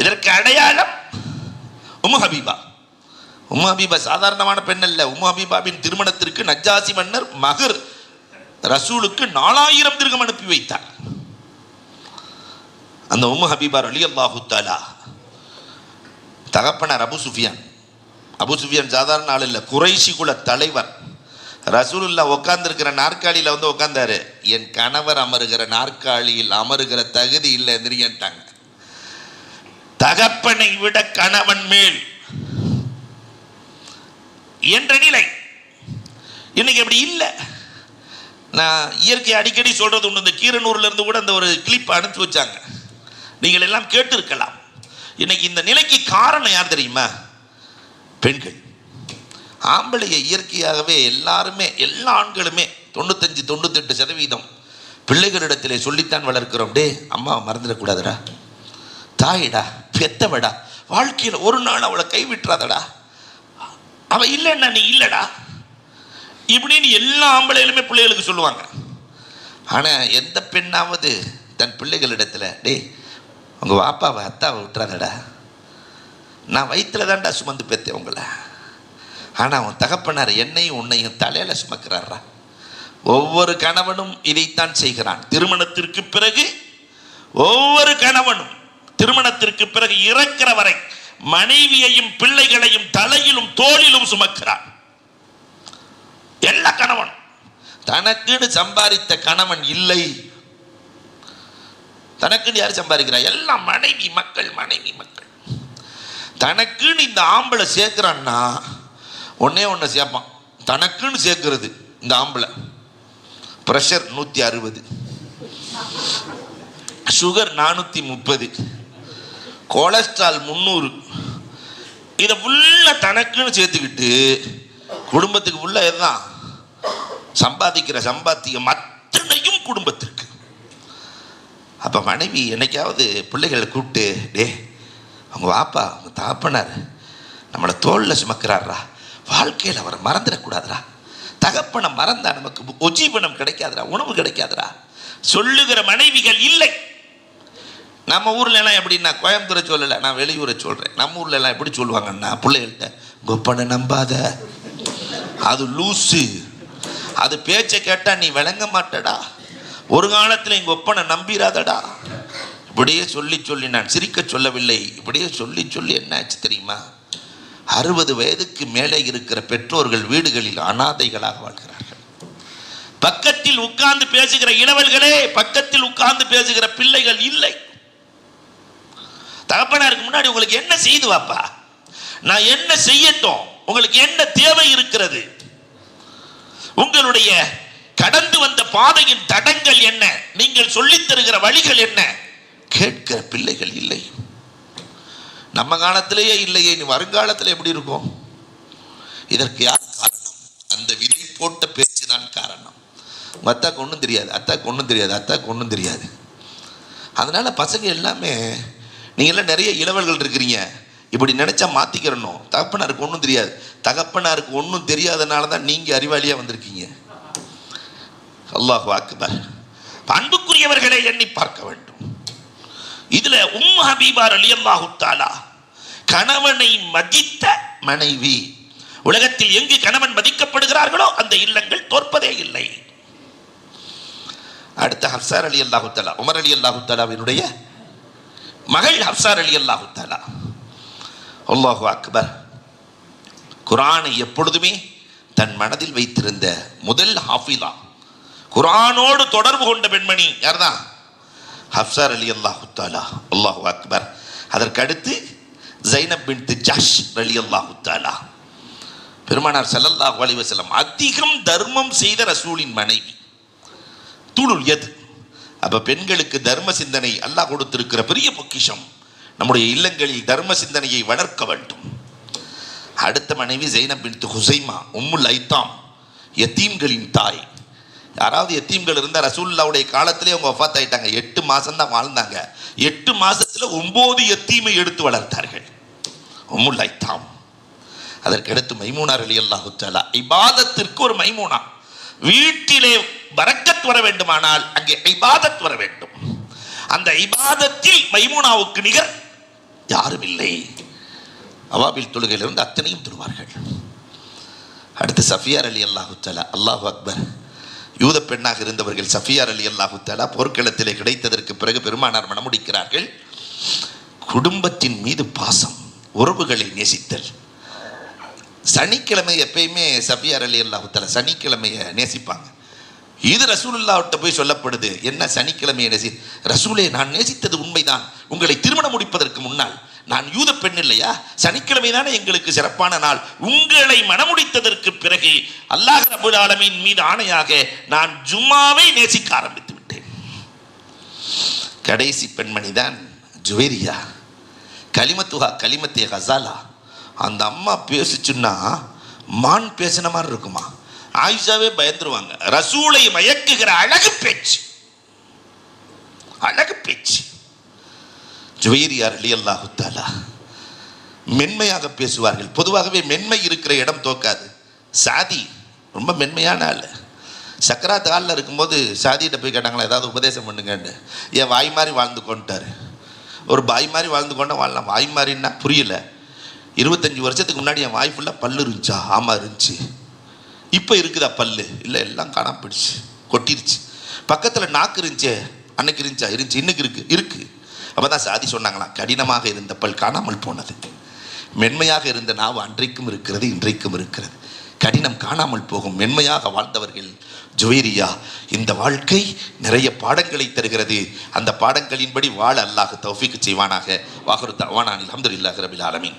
இதற்கு அடையாளம் உம்மு ஹபீபா. உம்மு ஹபீபா சாதாரணமான பெண் அல்ல. உம்மு ஹபீபாவின் திருமணத்திற்கு நஜ்ஜாசி மன்னர் மகர் ரசூலுக்கு 4000 திர்ஹம் அனுப்பி வைத்தார். அந்த உம்மு ஹபீபா ரலியல்லாஹு தஆலா தகப்பனார் அபு சுஃபியான். அபு சுஃபியான் சாதாரண ஆள் இல்லை, குறைஷி குல தலைவர். ரசூலுல்லாஹ் உட்கார்ந்துருக்கிற நாற்காலியில் வந்து உட்கார்ந்தாரு. என் கணவர் அமருகிற நாற்காலியில் அமருகிற தகுதி இல்லை எந்திரிங்கன்ட்டாங்க. தகப்பனை விட கணவன் மேல் என்ற நிலை இன்னைக்கு அப்படி இல்லை. நான் இயற்கை அடிக்கடி சொல்றது உண்டு. இந்த கீரனூர்ல இருந்து கூட அந்த ஒரு கிளிப் அனுப்பிச்சு வச்சாங்க, நீங்கள் எல்லாம் கேட்டு இருக்கலாம். இன்னைக்கு இந்த நிலைக்கு காரணம் யார் தெரியுமா? பெண்கள். ஆம்பளைய இயற்கையாகவே எல்லாருமே, எல்லா ஆண்களுமே 95-98% பிள்ளைகளிடத்திலே சொல்லித்தான் வளர்க்கிறோம். டே அம்மாவை மறந்துடக்கூடாதுடா, தாயிடா, பெத்தவடா, வாழ்க்கையில் ஒரு நாள் அவளை கைவிட்டுறாதடா, அவ இல்லைன்னா நீ இல்லடா இப்படின்னு எல்லா ஆம்பளையிலுமே பிள்ளைகளுக்கு சொல்லுவாங்க. ஆனால் எந்த பெண்ணாவது தன் பிள்ளைகளிடத்தில், டேய் உங்கள் வாப்பாவை அத்தாவை விட்டுறாதடா, நான் வயிற்றுல தான்டா சுமந்து பெற்றேன் உங்களை, ஆனால் அவன் தகப்பனார் என்னையும் உன்னையும் தலையில் சுமக்கிறாரா. ஒவ்வொரு கணவனும் இதைத்தான் செய்கிறான். திருமணத்திற்கு பிறகு ஒவ்வொரு கணவனும் திருமணத்திற்கு பிறகு இறக்கிற வரை மனைவியையும் பிள்ளைகளையும் தலையிலும் தோளிலும் சுமக்கிறான். எல்லா கணவனும் தனக்குன்னு சம்பாதித்த கணவன் இல்லை. தனக்குன்னு யார் சம்பாதிக்கிறார்? எல்லாம் மனைவி மக்கள், மனைவி மக்கள். தனக்குன்னு இந்த ஆம்பளை சேர்க்கிறான்னா ஒன்னே ஒன்று சேர்ப்பான். தனக்குன்னு சேர்க்கிறது இந்த ஆம்பளை ப்ரெஷர் 160, சுகர் 430, கொலஸ்ட்ரால் 300, இதை ஃபுல்லாக தனக்குன்னு சேர்த்துக்கிட்டு குடும்பத்துக்கு ஃபுல்லாக இதுதான் சம்பாதிக்கிற சம்பாத்தியம் அத்தனையும் குடும்பத்திற்கு. அப்போ மனைவி என்னைக்காவது பிள்ளைகளை கூப்பிட்டு, டே அவங்க வாப்பா அவங்க தகப்பனார் நம்மளை தோளில் சுமக்கிறாரா, வாழ்க்கையில் அவரை மறந்துடக்கூடாதுரா, தகப்பனை மறந்தா நமக்கு உஜீவனம் கிடைக்காதுரா, உணவு கிடைக்காதுரா சொல்லுகிற மனைவிகள் இல்லை. நம்ம ஊர்ல எல்லாம் எப்படின்னா, கோயம்புத்தூரை சொல்லலை, நான் வெளியூரை சொல்கிறேன். நம்ம ஊர்ல எல்லாம் எப்படி சொல்லுவாங்கன்னா, பிள்ளைகள்கிட்ட கொப்பனை நம்பாத, அது லூசு, அது பேச்சை கேட்டால் நீ விளங்க மாட்டடா, ஒரு காலத்தில் எங்கள் ஒப்பனை நம்பிராதடா, இப்படியே சொல்லி சொல்லி, நான் சிரிக்க சொல்லவில்லை, இப்படியே சொல்லி சொல்லி என்ன ஆச்சு தெரியுமா, 60 வயதுக்கு மேலே இருக்கிற பெற்றோர்கள் வீடுகளில் அனாதைகளாக வாழ்கிறார்கள். பக்கத்தில் உட்கார்ந்து பேசுகிற இளவல்களே, பக்கத்தில் உட்கார்ந்து பேசுகிற பிள்ளைகள் இல்லை. தகப்பனாருக்கு முன்னாடி உங்களுக்கு என்ன செய்து வாப்பா, நான் என்ன செய்யட்டும், உங்களுக்கு என்ன தேவை இருக்கிறது, உங்களுடைய கடந்து வந்த பாதையின் தடங்கள் என்ன, நீங்கள் சொல்லித் தருகிற வழிகள் என்ன, கேட்கிற பிள்ளைகள் இல்லை. நம்ம காலத்திலேயே இல்லையே, நீ வருங்காலத்தில் எப்படி இருக்கும்? இதற்கு யார் காரணம்? அந்த விதை போட்ட பேச்சு தான் காரணம். உங்கள் அத்தாக்கு ஒன்றும் தெரியாது, அத்தாக்கு ஒன்றும் தெரியாது, அத்தாக்கு ஒன்றும் தெரியாது. அதனால பசங்க எல்லாமே, நீங்களாம் நிறைய இளவல்கள் இருக்கிறீங்க, இப்படி நினைச்சா மாத்திக்கிறணும். தகப்பனாருக்கு ஒன்றும் தெரியாது, தகப்பனாருக்கு ஒன்றும் தெரியாதனால தான் நீங்க அறிவாளியா வந்திருக்கீங்க. அல்லாஹு அக்பர். அன்புக்குரியவர்களை எண்ணி பார்க்க வேண்டும். இதுல உம்மு ஹபீபா ரலியல்லாஹு தஆலா கணவனை மதித்த மனைவி. உலகத்தில் எங்கு கணவன் மதிக்கப்படுகிறார்களோ அந்த இல்லங்கள் தோற்பதே இல்லை. அடுத்த ஹப்ஸா ரலியல்லாஹு தஆலா, உமர் ரலியல்லாஹு தஆலாவினுடைய மகள் ஹப்ஸா ரலியல்லாஹு தஆலா. அல்லாஹு அக்பர். குர்ஆனை எப்பொழுதுமே தன் மனதில் வைத்திருந்த முதல் ஹாஃபிலா, குர்ஆனோடு தொடர்பு கொண்ட பெண்மணி யார்தான்? ஹப்ஸா ரலியல்லாஹு தஆலா. அல்லாஹு அக்பர். அதற்கடுத்து ஜைனப் பின்த் ஜஹ்ஷ் ரலியல்லாஹு தஆலா. பெருமானார் ஸல்லல்லாஹு அலைஹி வஸல்லம் அதிகம் தர்மம் செய்த ரசூலின் மனைவி. தூளுல் யத். அப்ப பெண்களுக்கு தர்ம சிந்தனை அல்லாஹ் கொடுத்திருக்கிற பெரிய பொக்கிஷம். நம்முடைய இல்லங்களில் தர்ம சிந்தனையை வளர்க்க வேண்டும். அடுத்த மனைவி ஜைனப் பின்த் ஹுசைமா உம்முல் ஐத்தாம், யத்தீம்களின் தாய். யாராவது யத்தீம்கள் இருந்தால் ரசூலுல்லாஹ்வுடைய காலத்திலே அவங்க வஃபாத் ஆயிட்டாங்க. 8 மாசம் தான் வாழ்ந்தாங்க. 8 மாசத்துல 9 யத்தீமை எடுத்து வளர்த்தார்கள். உம்முல் ஐத்தாம். அதற்கடுத்து மைமூனா ரலியல்லாஹு தஆலா. இபாதத்திற்கு ஒரு மைமூனா. வீட்டிலே பரக்கத் வர வேண்டுமானால் அங்கே இபாதத் வர வேண்டும். அந்த இபாதத்தில் மைமூனாவுக்கு நிகர் யாரும் இல்லை. அவாபில் தொழுகையிலிருந்து அத்தனையும் தொழுவார்கள். அடுத்து சஃபியா ரலியல்லாஹு தஆலா. அல்லாஹு அக்பர். யூத பெண்ணாக இருந்தவர்கள் சஃபியா ரலியல்லாஹு தஆலா போர்க்களத்திலே கிடைத்ததற்கு பிறகு பெருமானார் மணமுடிக்கிறார்கள். குடும்பத்தின் மீது பாசம், உறவுகளை நேசித்தல். சனிக்கிழமை எப்பயுமே சஃபியா ரலியல்லாஹு தஆலா சனிக்கிழமையை நேசிப்பாங்க. இது ரசூலுல்லாஹ்விட்ட போய் சொல்லப்படுது. என்ன சனிக்கிழமையை நேசி? ரசூலே, நான் நேசித்தது உண்மைதான். உங்களை திருமணம் முடிப்பதற்கு முன்னால் நான் யூத பெண் இல்லையா? சனிக்கிழமை தானே எங்களுக்கு சிறப்பான நாள். உங்களை மணமுடித்ததற்கு பிறகு அல்லாஹ் ரப்பல் ஆலமீன் மீது ஆணையாக நான் ஜும்மாவை நேசிக்க ஆரம்பித்து விட்டேன். கடைசி பெண்மணி தான் ஜுவைரியா. கலிமத்துஹா கலிமத்தே ஹசாலா. அந்த அம்மா பேசிச்சுன்னா மான் பேசின மாதிரி இருக்குமா. ஆயிஷாவே பயந்துருவாங்க. ரசூலை மயக்குகிற அழகு பேச்சு, அழகு பேச்சு. ஜுவைரியார் ரலியல்லாஹு தஆலா மென்மையாக பேசுவார்கள். பொதுவாகவே மென்மை இருக்கிற இடம் தோக்காது. சாதி ரொம்ப மென்மையான ஆள். சக்கராத்து ஆளில் இருக்கும்போது சாதிகிட்ட போய் கேட்டாங்களா, ஏதாவது உபதேசம் பண்ணுங்கன்னு. என் வாய் மாதிரி வாழ்ந்து கொண்டாரு. ஒரு பாய் மாதிரி வாழ்ந்து கொண்டா வாழலாம். வாய் மாதிரின்னா புரியல. 25 வருஷத்துக்கு முன்னாடி என் வாய் ஃபுல்லாக பல்லு இருந்துச்சா? ஆமாம் இருந்துச்சு. இப்போ இருக்குதா பல்லு? இல்லை, எல்லாம் காணாம போயிடுச்சு, கொட்டிருச்சு. பக்கத்தில் நாக்கு இருந்துச்சே, அன்னைக்கு இருந்துச்சா? இருந்துச்சு. இன்னைக்கு இருக்கு. அப்போ தான் சாதி சொன்னாங்களாம், கடினமாக இருந்த பல் காணாமல் போனது, மென்மையாக இருந்த நாவு அன்றைக்கும் இருக்கிறது, இன்றைக்கும் இருக்கிறது. கடினம் காணாமல் போகும். மென்மையாக வாழ்ந்தவர்கள் ஜுவைரியா. இந்த வாழ்க்கை நிறைய பாடங்களை தருகிறது. அந்த பாடங்களின்படி வாழ அல்லாஹ் தௌஃபீக் செய்வானாக. வாஹிரு தஅவானா அல்ஹம்துலில்லாஹி ரப்பில் ஆலமீன்.